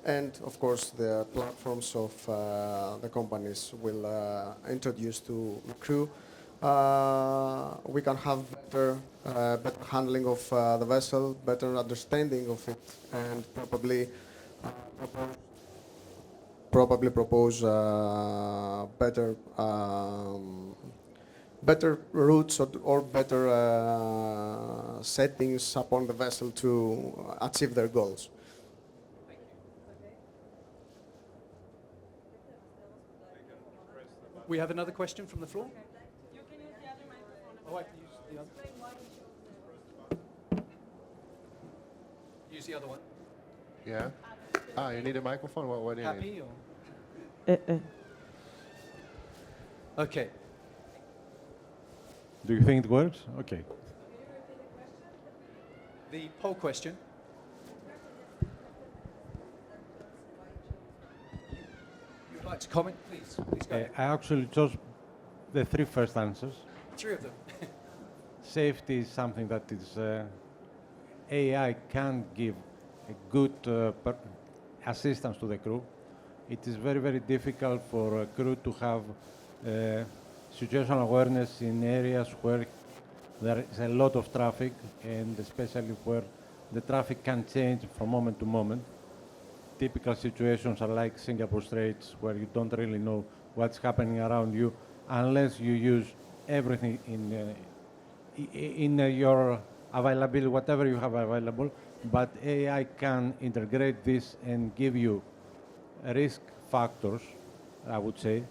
and, of course, the platforms of the companies will introduce to the crew, we can have better handling of the vessel, better understanding of it, and probably propose better routes or better settings upon the vessel to achieve their goals. We have another question from the floor? You can use the other microphone. Oh, I can use the other. Use the other one. Yeah. You need a microphone? What do you need? Happy or? Okay. Do you think it works? Okay. The poll question. You'd like to comment, please? Please go ahead. I actually chose the three first answers. Three of them. Safety is something that is AI can give a good assistance to the crew. It is very, very difficult for a crew to have situational awareness in areas where there is a lot of traffic, and especially where the traffic can change from moment to moment. Typical situations are like Singapore Straits, where you don't really know what's happening around you unless you use everything in your availability, whatever you have available. But AI can integrate this and give you risk factors, I would say.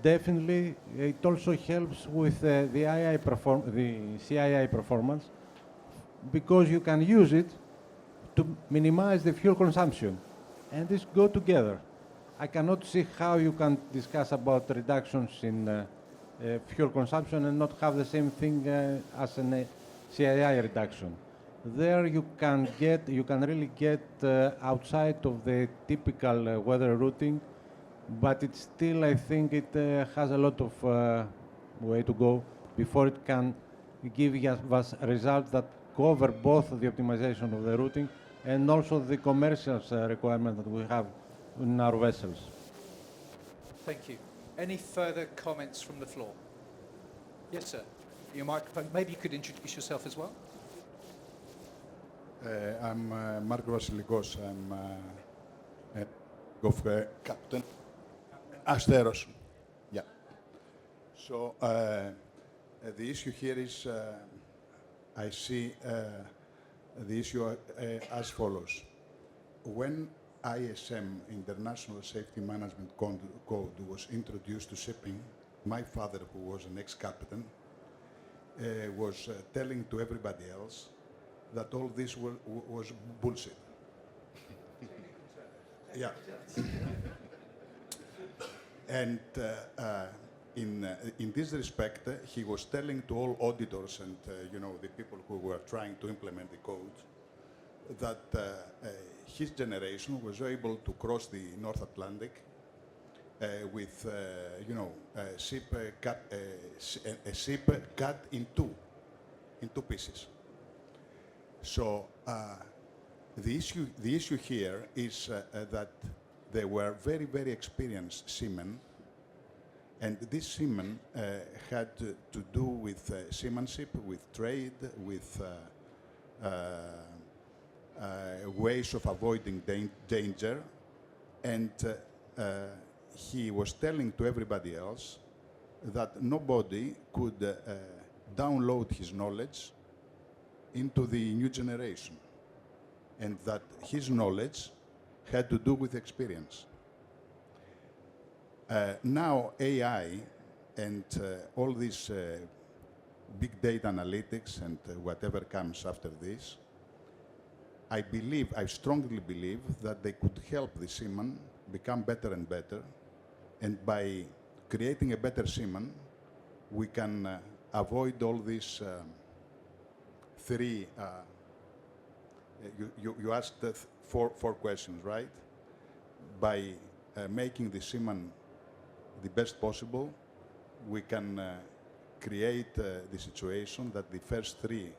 Definitely, it also helps with the CII performance, because you can use it to minimize the fuel consumption, and this go together. I cannot see how you can discuss about reductions in fuel consumption and not have the same thing as a CII reduction. There you can really get outside of the typical weather routing, but it's still, I think it has a lot of way to go before it can give us results that cover both the optimization of the routing and also the commercial requirement that we have in our vessels. Thank you. Any further comments from the floor? Yes, sir. Your microphone. Maybe you could introduce yourself as well. I'm Mark Vasilikos. I'm of Captain Asteros. Yeah. So the issue here is I see the issue as follows. When ISM, International Safety Management Code, was introduced to shipping, my father, who was an ex-captain, was telling to everybody else that all this was bullshit. Yeah. And in this respect, he was telling to all auditors and the people who were trying to implement the code that his generation was able to cross the North Atlantic with a ship cut in two pieces. So the issue here is that they were very, very experienced seamen, and these seamen had to do with seamanship, with trade, with ways of avoiding danger, and he was telling to everybody else that nobody could download his knowledge into the new generation, and that his knowledge had to do with experience. Now AI and all these big data analytics and whatever comes after this, I strongly believe that they could help the seaman become better and better, and by creating a better seaman, we can avoid all these three. You asked four questions, right? By making the seaman the best possible, we can create the situation that the first three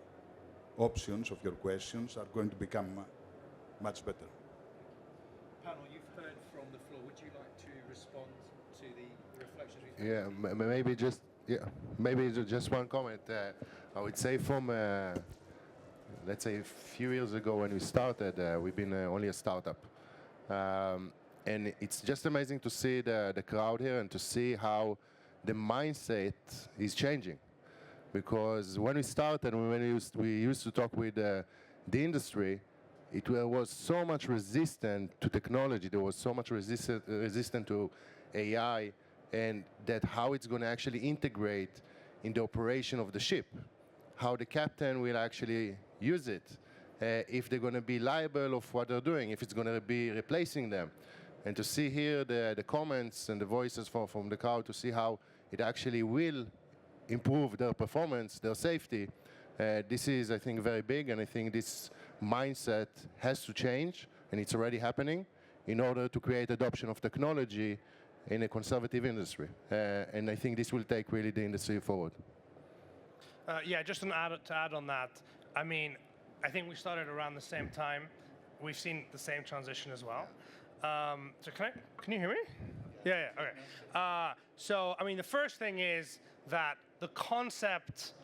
options of your questions are going to become much better. Panel, you've heard from the floor. Would you like to respond to the reflections? Maybe just one comment. I would say from let's say a few years ago when we started, we've been only a startup. And it's just amazing to see the crowd here and to see how the mindset is changing. Because when we started, when we used to talk with the industry, it was so much resistant to technology. There was so much resistant to AI, and that how it's going to actually integrate in the operation of the ship, how the captain will actually use it, if they're going to be liable of what they're doing, if it's going to be replacing them. And to see here the comments and the voices from the crowd, to see how it actually will improve their performance, their safety, this is, I think, very big, and I think this mindset has to change, and it's already happening, in order to create adoption of technology in a conservative industry. And I think this will take really the industry forward. Yeah, just to add on that, I mean, I think we started around the same time. We've seen the same transition as well. So can you hear me? Yeah, okay. So, I mean, the first thing is that the concept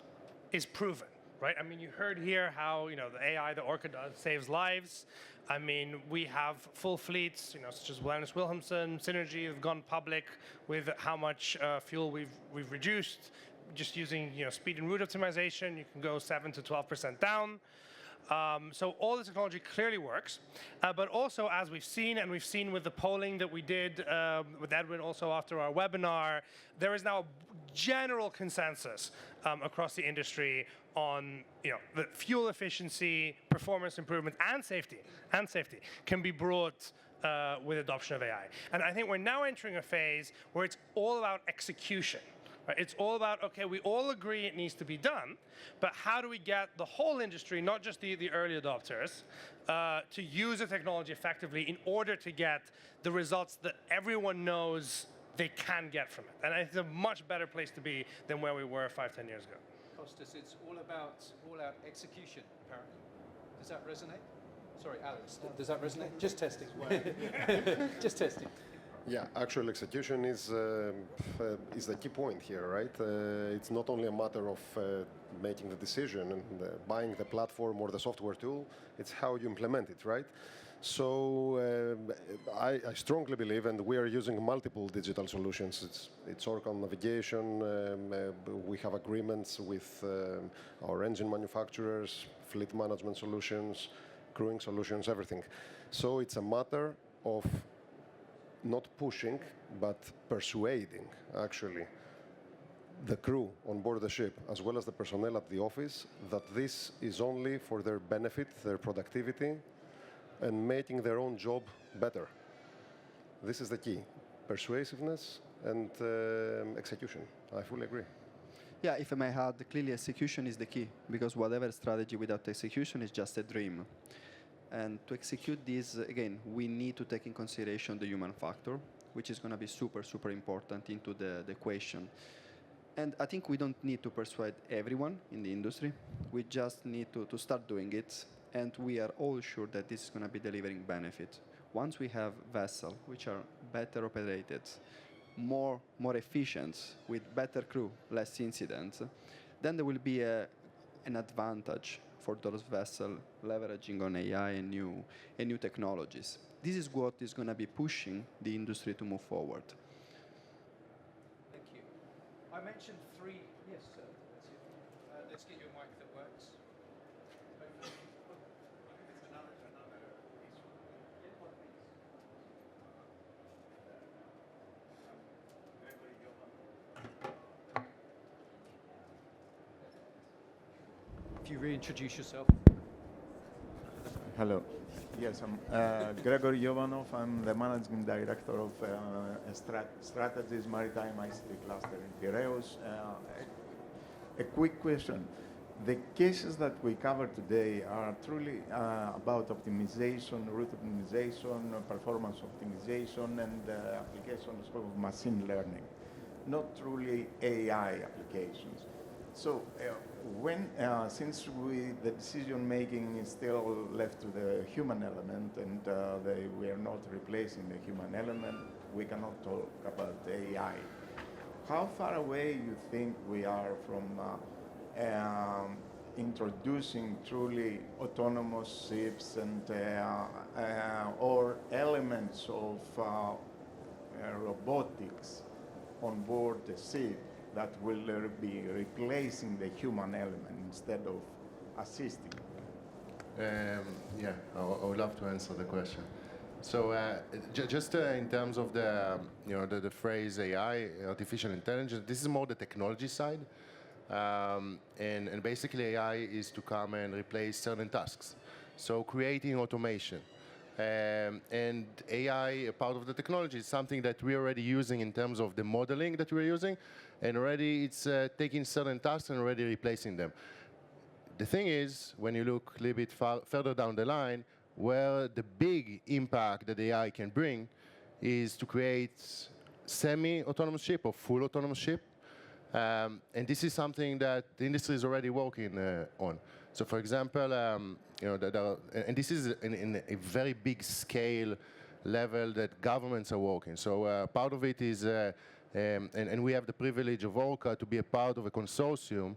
is proven, right? I mean, you heard here how, the AI, the Orca does, saves lives. I mean, we have full fleets, such as Wellness Wilhelmsen, Synergy have gone public with how much fuel we've reduced. Just using, speed and route optimization, you can go 7 to 12% down. So all the technology clearly works, but also as we've seen, and we've seen with the polling that we did with Edwin also after our webinar, there is now a general consensus across the industry on the fuel efficiency, performance improvement, and safety can be brought with adoption of AI. And I think we're now entering a phase where it's all about execution. It's all about, okay, we all agree it needs to be done, but how do we get the whole industry, not just the early adopters, to use the technology effectively in order to get the results that everyone knows they can get from it. And it's a much better place to be than where we were 5-10 years ago. Costas, it's all about execution, apparently. Does that resonate? Sorry, Alex, does that resonate? Just testing. Just testing. Yeah, actual execution is the key point here, right? It's not only a matter of making the decision and buying the platform or the software tool, it's how you implement it, right? So I strongly believe, and we are using multiple digital solutions. It's Oracle navigation. We have agreements with our engine manufacturers, fleet management solutions, crewing solutions, everything. So it's a matter of not pushing, but persuading, actually, the crew on board the ship, as well as the personnel at the office, that this is only for their benefit, their productivity, and making their own job better. This is the key. Persuasiveness and execution. I fully agree. Yeah, if I may add, clearly execution is the key, because whatever strategy without execution is just a dream. And to execute this, again, we need to take in consideration the human factor, which is going to be super, super important into the equation. And I think we don't need to persuade everyone in the industry. We just need to start doing it. And we are all sure that this is going to be delivering benefit. Once we have vessels which are better operated, more efficient, with better crew, less incidents, then there will be an advantage for those vessels leveraging on AI and new technologies. This is what is going to be pushing the industry to move forward. Thank you. I mentioned three. Yes, sir. Let's get you a mic that works. If you reintroduce yourself. Hello. Yes, I'm Gregory Jovanov. I'm the managing director of Strategies Maritime ICT cluster in Piraeus. A quick question. The cases that we cover today are truly about optimization, route optimization, performance optimization, and applications of machine learning, not truly AI applications. So since the decision making is still left to the human element, and we are not replacing the human element, we cannot talk about AI. How far away you think we are from introducing truly autonomous ships and or elements of robotics on board the ship that will be replacing the human element instead of assisting? Yeah, I would love to answer the question. So just in terms of the phrase AI, artificial intelligence, this is more the technology side. And basically AI is to come and replace certain tasks. So creating automation. And AI, a part of the technology, is something that we're already using in terms of the modeling that we're using. And already it's taking certain tasks and already replacing them. The thing is, when you look a little bit further down the line, where the big impact that AI can bring is to create semi-autonomous ship or full autonomous ship. And this is something that the industry is already working on. So, for example, and this is in a very big scale level that governments are working. So part of it is, and we have the privilege of Orca to be a part of a consortium,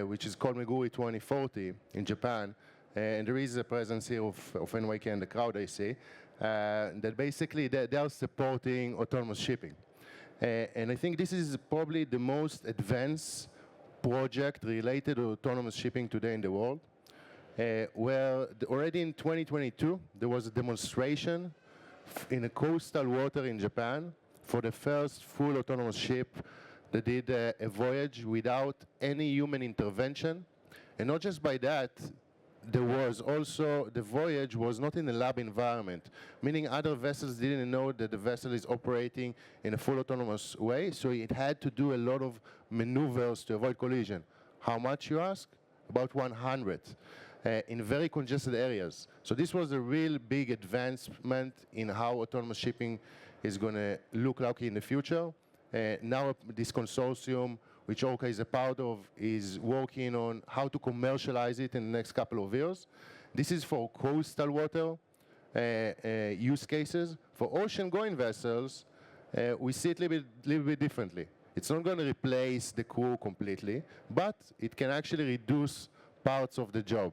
which is called Meguri 2040 in Japan. And there is a presence here of NYK and the crowd, I see, that basically they are supporting autonomous shipping. And I think this is probably the most advanced project related to autonomous shipping today in the world, where already in 2022, there was a demonstration in a coastal water in Japan for the first full autonomous ship that did a voyage without any human intervention. And not just by that, there was also, the voyage was not in a lab environment, meaning other vessels didn't know that the vessel is operating in a full autonomous way, so it had to do a lot of maneuvers to avoid collision. How much, you ask? About 100 in very congested areas. So this was a real big advancement in how autonomous shipping is going to look like in the future. Now this consortium, which Orca is a part of, is working on how to commercialize it in the next couple of years. This is for coastal water use cases. For ocean-going vessels, we see it a little bit differently. It's not going to replace the crew completely, but it can actually reduce parts of the job.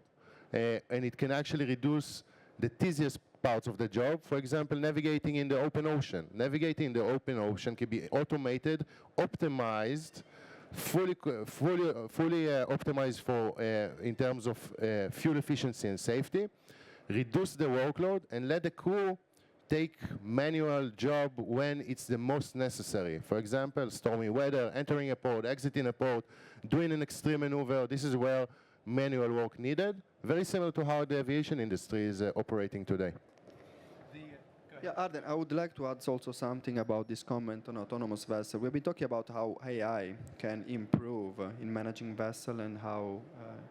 And it can actually reduce the tedious parts of the job. For example, navigating in the open ocean. Navigating in the open ocean can be automated, optimized, fully optimized for in terms of fuel efficiency and safety, reduce the workload, and let the crew take manual job when it's the most necessary. For example, stormy weather, entering a port, exiting a port, doing an extreme maneuver. This is where manual work needed. Very similar to how the aviation industry is operating today. Yeah, Arden, I would like to add also something about this comment on autonomous vessel. We've been talking about how AI can improve in managing vessel and how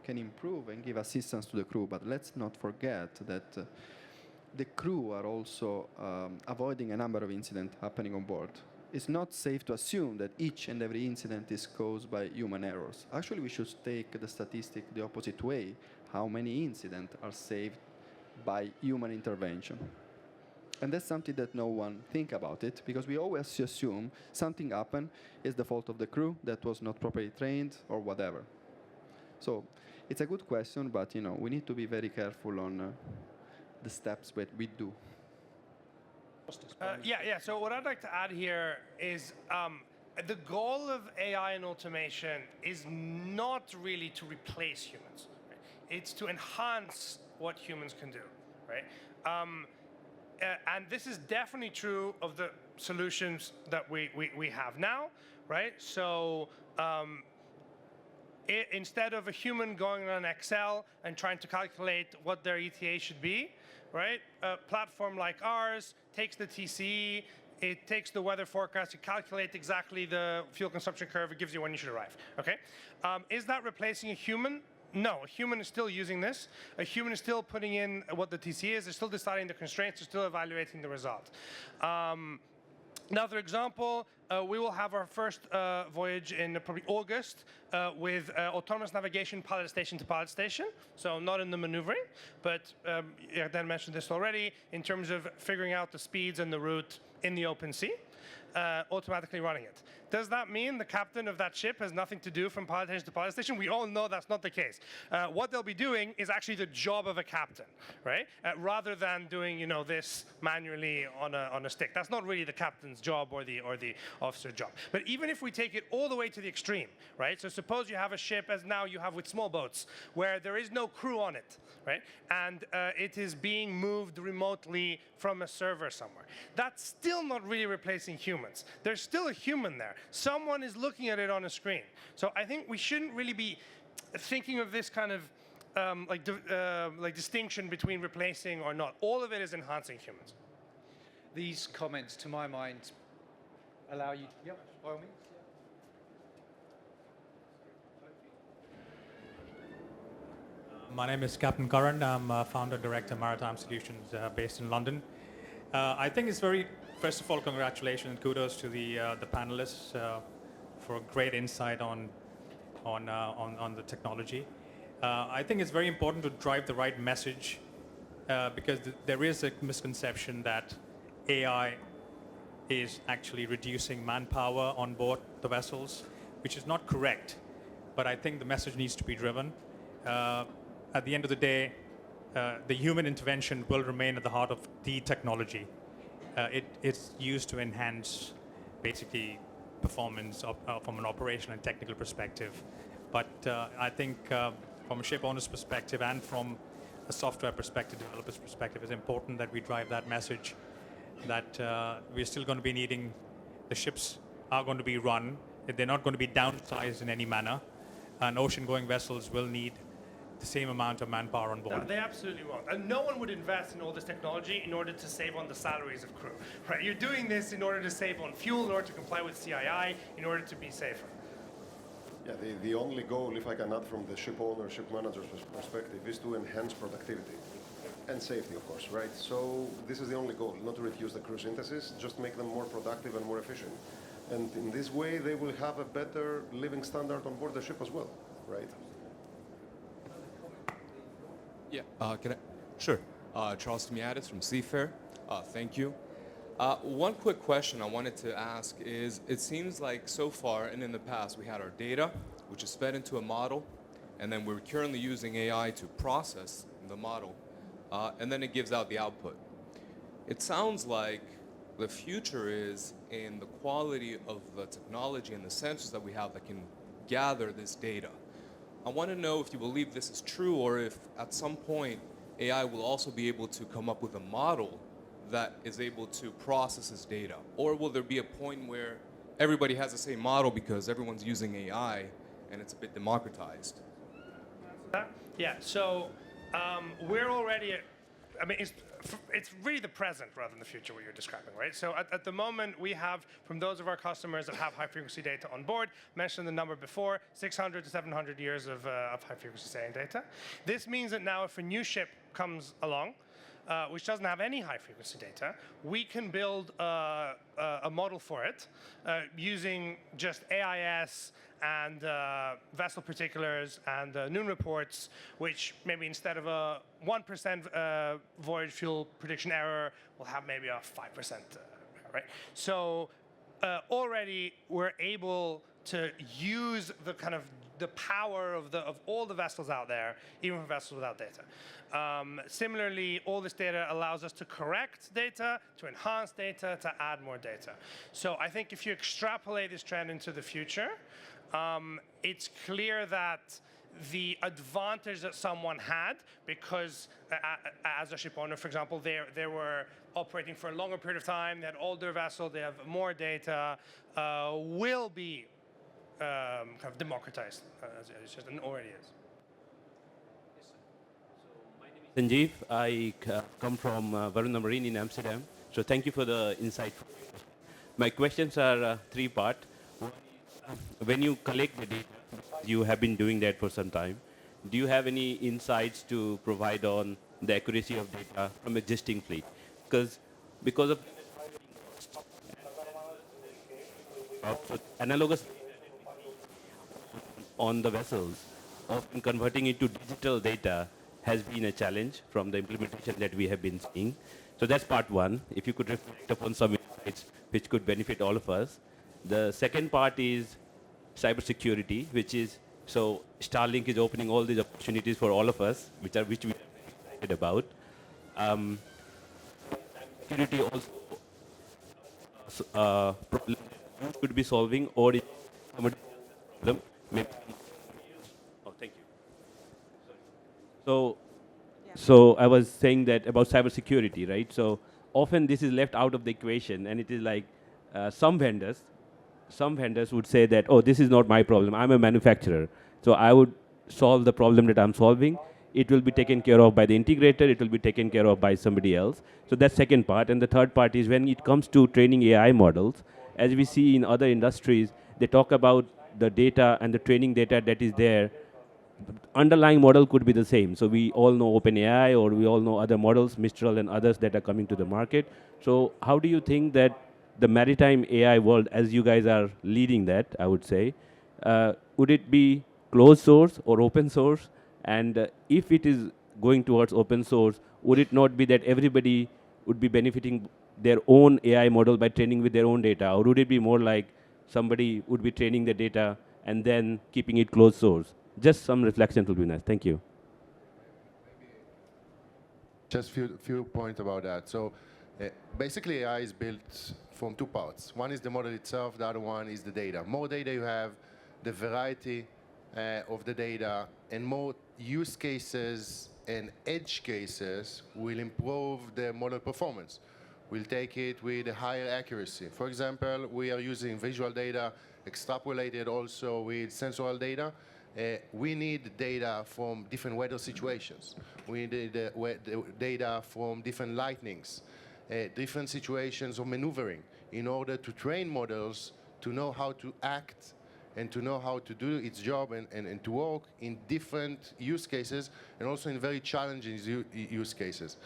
can improve and give assistance to the crew. But let's not forget that the crew are also avoiding a number of incidents happening on board. It's not safe to assume that each and every incident is caused by human errors. Actually, we should take the statistic the opposite way. How many incidents are saved by human intervention? And that's something that no one think about it, because we always assume something happened is the fault of the crew that was not properly trained or whatever. So it's a good question, but we need to be very careful on the steps that we do. Yeah. So what I'd like to add here is the goal of AI and automation is not really to replace humans. Right? It's to enhance what humans can do, right? And this is definitely true of the solutions that we have now, right? So instead of a human going on Excel and trying to calculate what their ETA should be, right? A platform like ours takes the TCE, it takes the weather forecast, it calculates exactly the fuel consumption curve, it gives you when you should arrive, okay? Is that replacing a human? No, a human is still using this. A human is still putting in what the TCE is. They're still deciding the constraints. They're still evaluating the result. Another example, we will have our first voyage in probably August with autonomous navigation pilot station to pilot station. So not in the maneuvering, but Dan mentioned this already, in terms of figuring out the speeds and the route in the open sea. Automatically running it. Does that mean the captain of that ship has nothing to do from pilot station to pilot station? We all know that's not the case. What they'll be doing is actually the job of a captain, right? Rather than doing this manually on a stick. That's not really the captain's job or the officer's job. But even if we take it all the way to the extreme, right? So suppose you have a ship, as now you have with small boats, where there is no crew on it, right? And it is being moved remotely from a server somewhere. That's still not really replacing humans. There's still a human there. Someone is looking at it on a screen. So I think we shouldn't really be thinking of this kind of like distinction between replacing or not. All of it is enhancing humans. These comments, to my mind, allow you. Yep, by all means. My name is Captain Karan. I'm founder director Maritime Solutions based in London. I think it's first of all, congratulations and kudos to the panelists for a great insight on the technology. I think it's very important to drive the right message because there is a misconception that AI is actually reducing manpower on board the vessels, which is not correct. But I think the message needs to be driven. At the end of the day, the human intervention will remain at the heart of the technology. It's used to enhance, basically, performance from an operational and technical perspective. But I think from a ship owner's perspective and from a software perspective, developer's perspective, it's important that we drive that message that we're still going to be needing, the ships are going to be run, they're not going to be downsized in any manner, and ocean-going vessels will need the same amount of manpower on board. No, they absolutely won't. And no one would invest in all this technology in order to save on the salaries of crew. Right? You're doing this in order to save on fuel, in order to comply with CII, in order to be safer. Yeah, the only goal, if I can add from the ship owner, ship manager's perspective, is to enhance productivity and safety, of course, right? So this is the only goal, not to reduce the crew synthesis, just make them more productive and more efficient. And in this way, they will have a better living standard on board the ship as well, right? Yeah, can I? Sure. Charles Timiadis from Seafair. Thank you. One quick question I wanted to ask is, it seems like so far and in the past we had our data, which is fed into a model, and then we're currently using AI to process the model, and then it gives out the output. It sounds like the future is in the quality of the technology and the sensors that we have that can gather this data. I want to know if you believe this is true, or if at some point AI will also be able to come up with a model that is able to process this data? Or will there be a point where everybody has the same model because everyone's using AI and it's a bit democratized? Yeah, so we're already, I mean, it's really the present rather than the future what you're describing, right? So at the moment, we have, from those of our customers that have high-frequency data on board, mentioned the number before, 600 to 700 years of high-frequency sailing data. This means that now if a new ship comes along, which doesn't have any high-frequency data, we can build a model for it using just AIS and vessel particulars and noon reports, which maybe instead of a 1% voyage fuel prediction error, will have maybe a 5% right? So already we're able to use the kind of the power of all the vessels out there, even for vessels without data. Similarly, all this data allows us to correct data, to enhance data, to add more data. So I think if you extrapolate this trend into the future, it's clear that the advantage that someone had, because as a ship owner, for example, they were operating for a longer period of time, they had older vessels, they have more data, will be kind of democratized, as it's just, and already is. Sanjeev, I come from Varuna Marine in Amsterdam. So thank you for the insight. My questions are three-part. When you collect the data, you have been doing that for some time. Do you have any insights to provide on the accuracy of data from existing fleet? Because of analogous on the vessels, often converting it to digital data has been a challenge from the implementation that we have been seeing. So that's part one. If you could reflect upon some insights which could benefit all of us. The second part is cybersecurity, which is, so Starlink is opening all these opportunities for all of us, which we are excited about. Security also problem could be solving, or is somebody problem? Maybe. Oh, thank you. So I was saying that about cybersecurity, right? So often this is left out of the equation, and it is like some vendors would say that, oh, this is not my problem. I'm a manufacturer, so I would solve the problem that I'm solving. It will be taken care of by the integrator. It will be taken care of by somebody else. So that's second part. And the third part is when it comes to training AI models, as we see in other industries, they talk about the data and the training data that is there. Underlying model could be the same. So we all know OpenAI, or we all know other models, Mistral and others that are coming to the market. So how do you think that the maritime AI world, as you guys are leading that, I would say, would it be closed source or open source? And if it is going towards open source, would it not be that everybody would be benefiting their own AI model by training with their own data? Or would it be more like somebody would be training the data and then keeping it closed source? Just some reflection will be nice. Thank you. Just few points about that. So basically AI is built from two parts. One is the model itself, the other one is the data. More data you have, the variety of the data, and more use cases and edge cases will improve the model performance. We'll take it with a higher accuracy. For example, we are using visual data extrapolated also with sensorial data. We need data from different weather situations. We need data from different lightnings, different situations of maneuvering in order to train models to know how to act and to know how to do its job and to work in different use cases and also in very challenging use cases.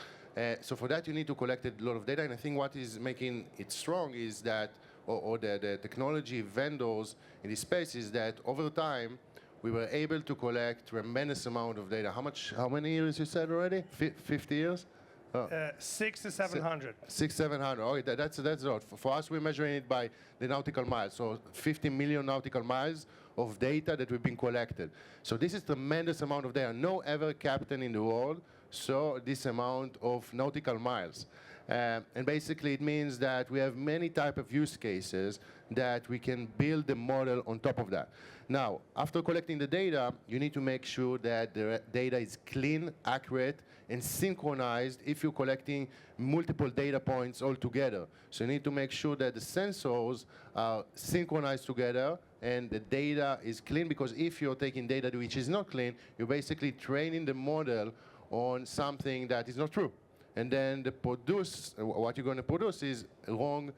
So for that, you need to collect a lot of data. And I think what is making it strong is that, or the technology vendors in this space is that over time, we were able to collect tremendous amount of data. How many years you said already? 50 years? 600 to 700. 700. Okay, that's a lot. For us, we're measuring it by the nautical miles. So 50 million nautical miles of data that we've been collected. So this is tremendous amount of data. No other captain in the world saw this amount of nautical miles. And basically it means that we have many type of use cases that we can build the model on top of that. Now, after collecting the data, you need to make sure that the data is clean, accurate, and synchronized if you're collecting multiple data points all together. So you need to make sure that the sensors are synchronized together and the data is clean, because if you're taking data which is not clean, you're basically training the model on something that is not true. And then what you're going to produce is wrong,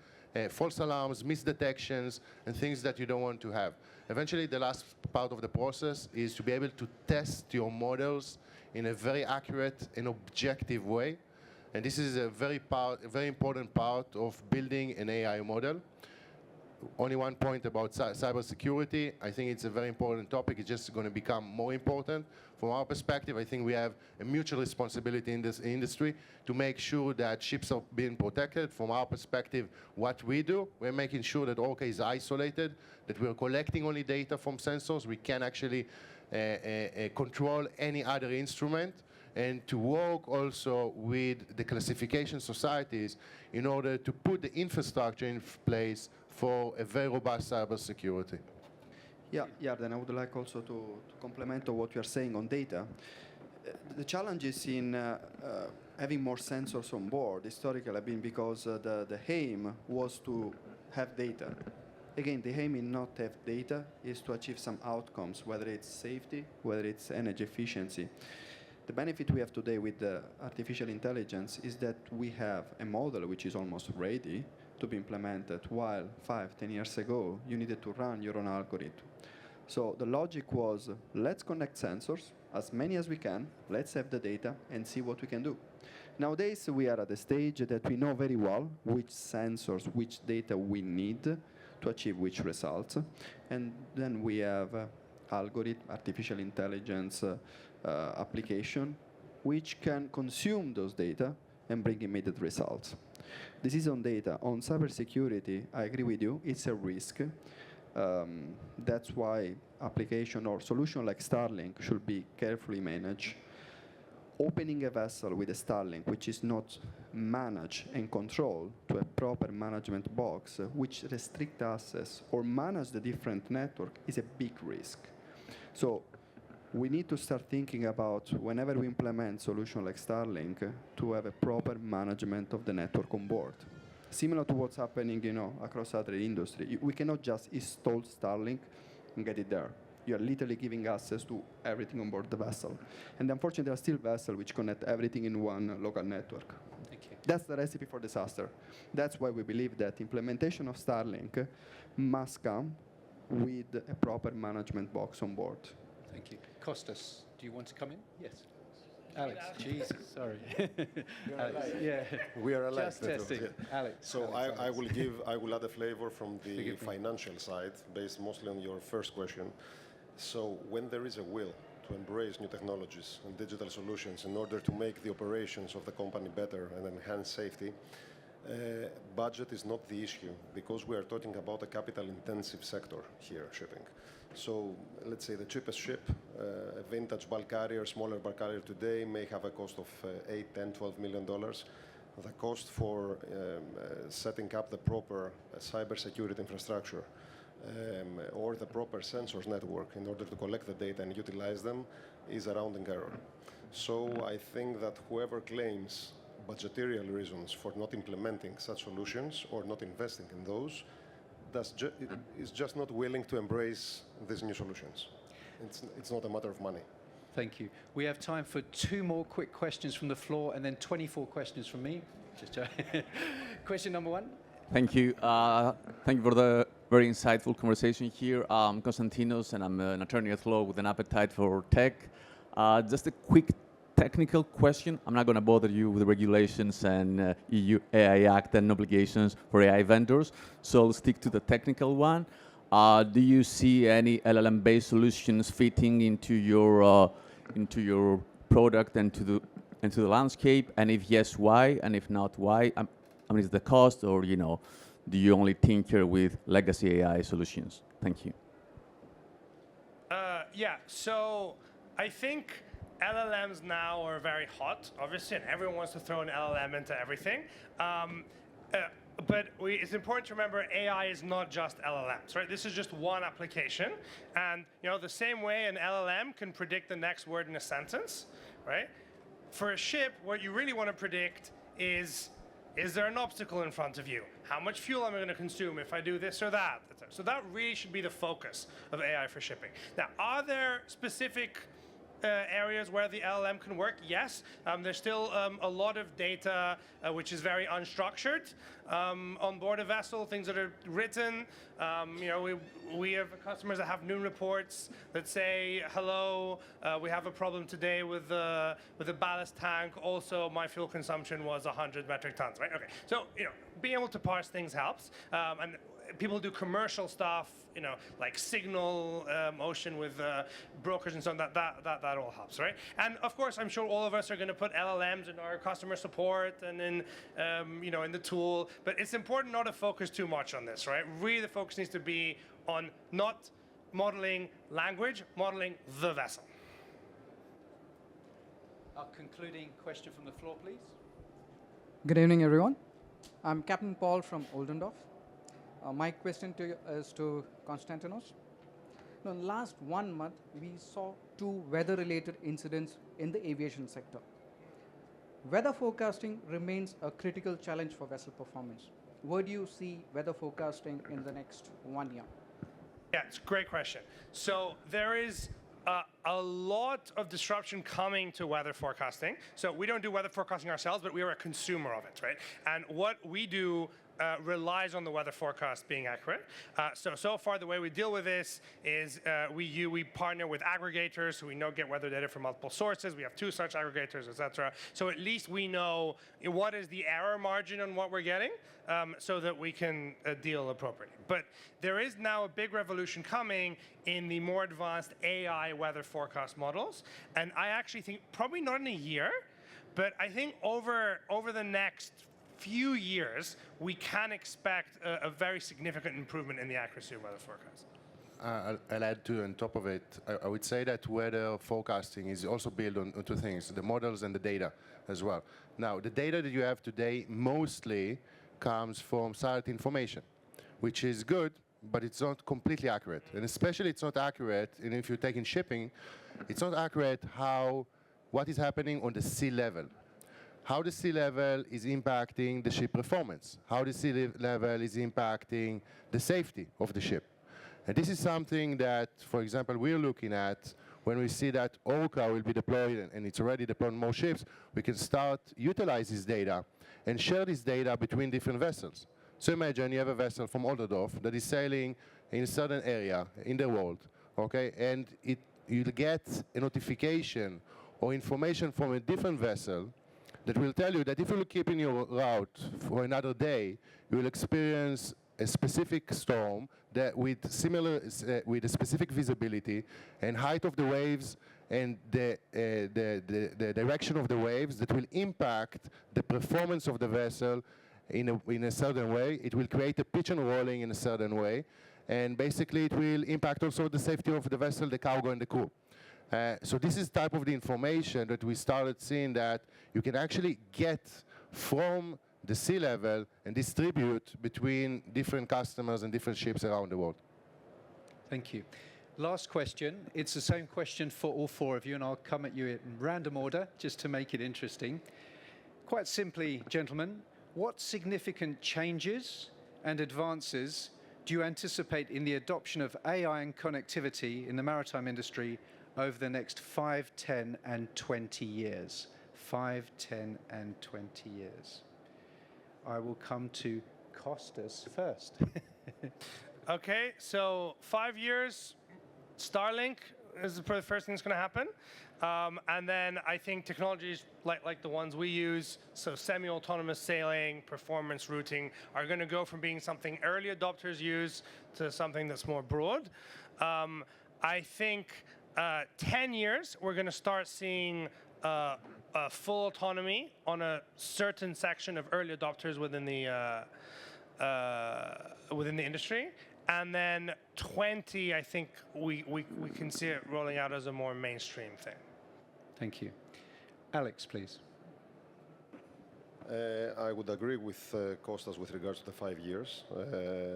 false alarms, misdetections, and things that you don't want to have. Eventually, the last part of the process is to be able to test your models in a very accurate and objective way. And this is a very important part of building an AI model. Only one point about cybersecurity. I think it's a very important topic. It's just going to become more important. From our perspective, I think we have a mutual responsibility in this industry to make sure that ships are being protected. From our perspective, what we do, we're making sure that Orca is isolated, that we're collecting only data from sensors. We can actually control any other instrument, and to work also with the classification societies in order to put the infrastructure in place for a very robust cybersecurity. Yeah, then I would like also to complement on what you are saying on data. The challenges in having more sensors on board historically have been because the aim was to have data. Again, the aim in not have data is to achieve some outcomes, whether it's safety, whether it's energy efficiency. The benefit we have today with the artificial intelligence is that we have a model which is almost ready to be implemented, while 5-10 years ago, you needed to run your own algorithm. So the logic was, let's connect sensors, as many as we can, let's have the data and see what we can do. Nowadays, we are at the stage that we know very well which sensors, which data we need to achieve which results. And then we have algorithm, artificial intelligence application, which can consume those data and bring immediate results. This is on data. On cybersecurity, I agree with you, it's a risk. That's why application or solution like Starlink should be carefully managed. Opening a vessel with a Starlink, which is not managed and controlled to a proper management box, which restrict access or manage the different network, is a big risk. So we need to start thinking about, whenever we implement solution like Starlink, to have a proper management of the network on board. Similar to what's happening, across other industry. We cannot just install Starlink and get it there. You are literally giving access to everything on board the vessel. And unfortunately, there are still vessels which connect everything in one local network. Thank you. That's the recipe for disaster. That's why we believe that implementation of Starlink must come with a proper management box on board. Thank you. Costas, do you want to come in? Yes. Alex, Jesus, sorry. Alex, yeah. We are alive. Just testing. Yeah. Alex. So Alex, I will add a flavor from the Forgive me. financial side, based mostly on your first question. So when there is a will to embrace new technologies and digital solutions in order to make the operations of the company better and enhance safety, budget is not the issue, because we are talking about a capital-intensive sector here, shipping. So let's say the cheapest ship, a vintage bulk carrier, smaller bulk carrier today, may have a cost of $8, $10, $12 million. The cost for setting up the proper cybersecurity infrastructure or the proper sensors network in order to collect the data and utilize them is a rounding error. So I think that whoever claims budgetary reasons for not implementing such solutions or not investing in those is just not willing to embrace these new solutions. It's not a matter of money. Thank you. We have time for 2 more quick questions from the floor and then 24 questions from me. Just question number 1. Thank you. Thank you for the very insightful conversation here. I'm Konstantinos, and I'm an attorney at law with an appetite for tech. Just a quick technical question. I'm not going to bother you with regulations and EU AI Act and obligations for AI vendors, so I'll stick to the technical one. Do you see any LLM-based solutions fitting into your product and to the landscape? And if yes, why? And if not, why? I mean, is the cost, or do you only tinker with legacy AI solutions? Thank you. Yeah. So I think LLMs now are very hot, obviously, and everyone wants to throw an LLM into everything. But it's important to remember AI is not just LLMs, right? This is just one application. And the same way an LLM can predict the next word in a sentence, right? For a ship, what you really want to predict is there an obstacle in front of you? How much fuel am I going to consume if I do this or that? So that really should be the focus of AI for shipping. Now, are there specific areas where the LLM can work? Yes. There's still a lot of data which is very unstructured on board a vessel, things that are written. We have customers that have noon reports that say, hello, we have a problem today with the ballast tank. Also, my fuel consumption was 100 metric tons, right? Okay. So, being able to parse things helps. And people do commercial stuff, like Signal Ocean with brokers and so on. That all helps, right? And of course, I'm sure all of us are going to put LLMs in our customer support and in the tool. But it's important not to focus too much on this, right? Really, the focus needs to be on not modeling language, modeling the vessel. A concluding question from the floor, please. Good evening, everyone. I'm Captain Paul from Oldendorf. My question to you is to Konstantinos. Now, in the last 1 month, we saw 2 weather-related incidents in the aviation sector. Weather forecasting remains a critical challenge for vessel performance. Where do you see weather forecasting in the next 1 year? Yeah, it's a great question. So there is a lot of disruption coming to weather forecasting. So we don't do weather forecasting ourselves, but we are a consumer of it, right? And what we do relies on the weather forecast being accurate. So far, the way we deal with this is we partner with aggregators, so we get weather data from multiple sources. We have 2 such aggregators, etc. So at least we know what is the error margin on what we're getting, so that we can deal appropriately. But there is now a big revolution coming in the more advanced AI weather forecast models, and I actually think probably not in a year, but I think over the next few years, we can expect a very significant improvement in the accuracy of weather forecasts. I'll add to on top of it. I would say that weather forecasting is also built on 2 things, the models and the data as well. Now, the data that you have today mostly comes from satellite information, which is good, but it's not completely accurate. And especially it's not accurate, and if you're taking shipping, it's not accurate what is happening on the sea level. How the sea level is impacting the ship performance, how the sea level is impacting the safety of the ship. And this is something that, for example, we're looking at when we see that Orca will be deployed, and it's already deployed on more ships. We can start utilize this data and share this data between different vessels. So imagine you have a vessel from Oldendorf that is sailing in a certain area in the world, okay, and you'll get a notification or information from a different vessel that will tell you that if you keep in your route for another day, you will experience a specific storm that with a specific visibility and height of the waves and the direction of the waves that will impact the performance of the vessel in a certain way. It will create a pitch and rolling in a certain way, and basically it will impact also the safety of the vessel, the cargo, and the crew. So this is type of the information that we started seeing that you can actually get from the sea level and distribute between different customers and different ships around the world. Thank you. Last question. It's the same question for all 4 of you, and I'll come at you in random order just to make it interesting. Quite simply, gentlemen, what significant changes and advances do you anticipate in the adoption of AI and connectivity in the maritime industry over the next 5, 10, and 20 years? 5, 10, and 20 years. I will come to Kostas first. Okay, so 5 years, Starlink is the first thing that's going to happen. And then I think technologies like the ones we use, so semi-autonomous sailing, performance routing, are going to go from being something early adopters use to something that's more broad. I think 10 years, we're going to start seeing full autonomy on a certain section of early adopters within the industry. And then 20, I think we can see it rolling out as a more mainstream thing. Thank you. Alex, please. I would agree with Kostas with regards to the 5 years.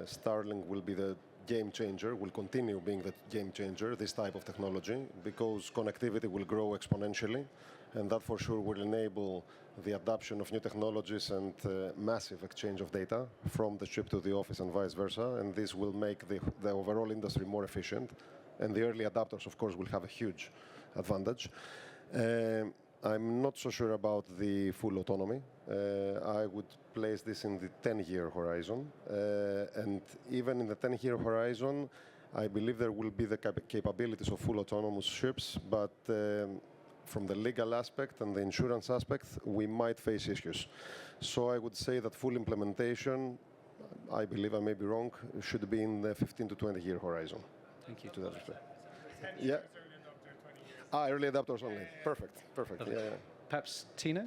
Starlink will be the game changer, will continue being the game changer, this type of technology, because connectivity will grow exponentially, and that for sure will enable the adoption of new technologies and massive exchange of data from the ship to the office and vice versa, and this will make the overall industry more efficient, and the early adopters, of course, will have a huge advantage. I'm not so sure about the full autonomy. I would place this in the 10-year horizon. And even in the 10-year horizon, I believe there will be the capabilities of full autonomous ships, but from the legal aspect and the insurance aspect, we might face issues. So I would say that full implementation, I believe I may be wrong, should be in the 15 to 20-year horizon. Thank you. To that respect. Yeah. Early adopters only. Perfect. Perfect. Yeah, yeah. Perhaps Tino?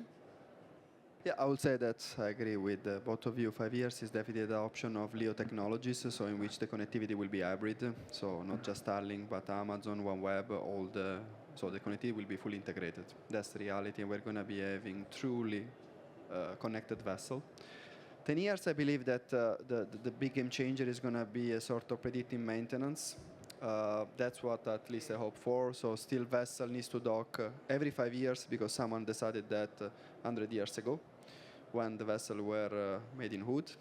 Yeah, I would say that I agree with both of you. 5 years is definitely the option of LEO technologies, so in which the connectivity will be hybrid. So not just Starlink, but Amazon, OneWeb, so the connectivity will be fully integrated. That's the reality, and we're going to be having truly connected vessel. 10 years, I believe that the big game changer is going to be a sort of predictive maintenance. That's what at least I hope for. So still vessel needs to dock every 5 years because someone decided that 100 years ago when the vessel were made in wood.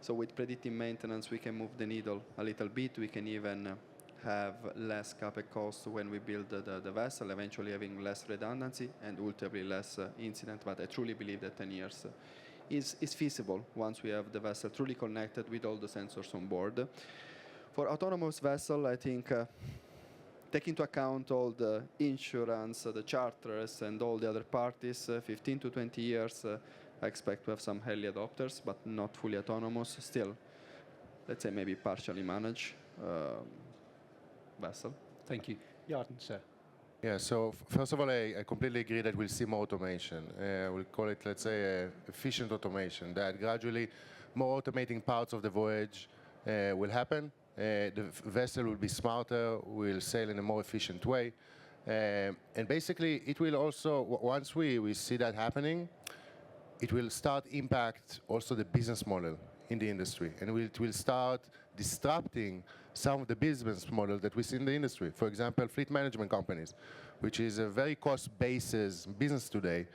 So with predictive maintenance, we can move the needle a little bit. We can even have less CapEx cost when we build the vessel, eventually having less redundancy and ultimately less incident. But I truly believe that 10 years is feasible once we have the vessel truly connected with all the sensors on board. For autonomous vessel, I think take into account all the insurance, the charters, and all the other parties, 15 to 20 years, I expect to have some early adopters, but not fully autonomous. Still, let's say maybe partially managed vessel. Thank you. Yarden, sir. Yeah, so first of all, I completely agree that we'll see more automation. We'll call it, let's say, efficient automation, that gradually more automating parts of the voyage will happen. The vessel will be smarter, will sail in a more efficient way. And basically, it will also, once we see that happening, it will start impact also the business model in the industry. And it will start disrupting some of the business models that we see in the industry. For example, fleet management companies, which is a very cost basis business today,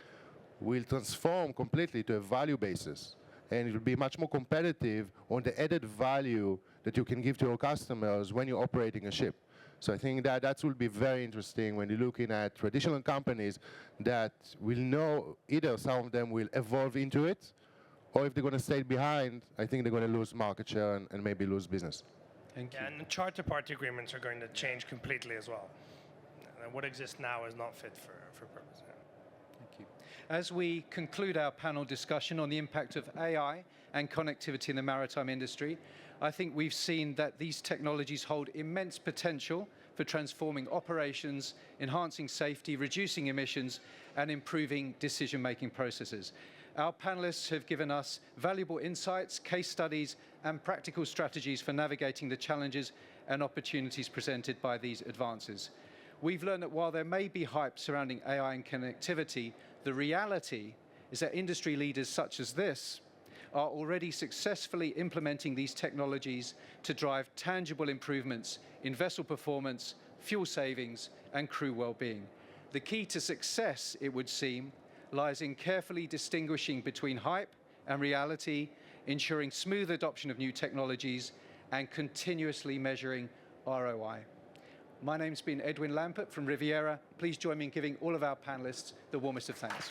will transform completely to a value basis. And it will be much more competitive on the added value that you can give to your customers when you're operating a ship. So I think that will be very interesting when you're looking at traditional companies that will know either some of them will evolve into it, or if they're going to stay behind, I think they're going to lose market share and maybe lose business. Thank you. And the charter party agreements are going to change completely as well. And what exists now is not fit for purpose. Thank you. As we conclude our panel discussion on the impact of AI and connectivity in the maritime industry, I think we've seen that these technologies hold immense potential for transforming operations, enhancing safety, reducing emissions, and improving decision-making processes. Our panelists have given us valuable insights, case studies, and practical strategies for navigating the challenges and opportunities presented by these advances. We've learned that while there may be hype surrounding AI and connectivity, the reality is that industry leaders such as this are already successfully implementing these technologies to drive tangible improvements in vessel performance, fuel savings, and crew well-being. The key to success, it would seem, lies in carefully distinguishing between hype and reality, ensuring smooth adoption of new technologies, and continuously measuring ROI. My name's been Edwin Lampert from Riviera. Please join me in giving all of our panelists the warmest of thanks.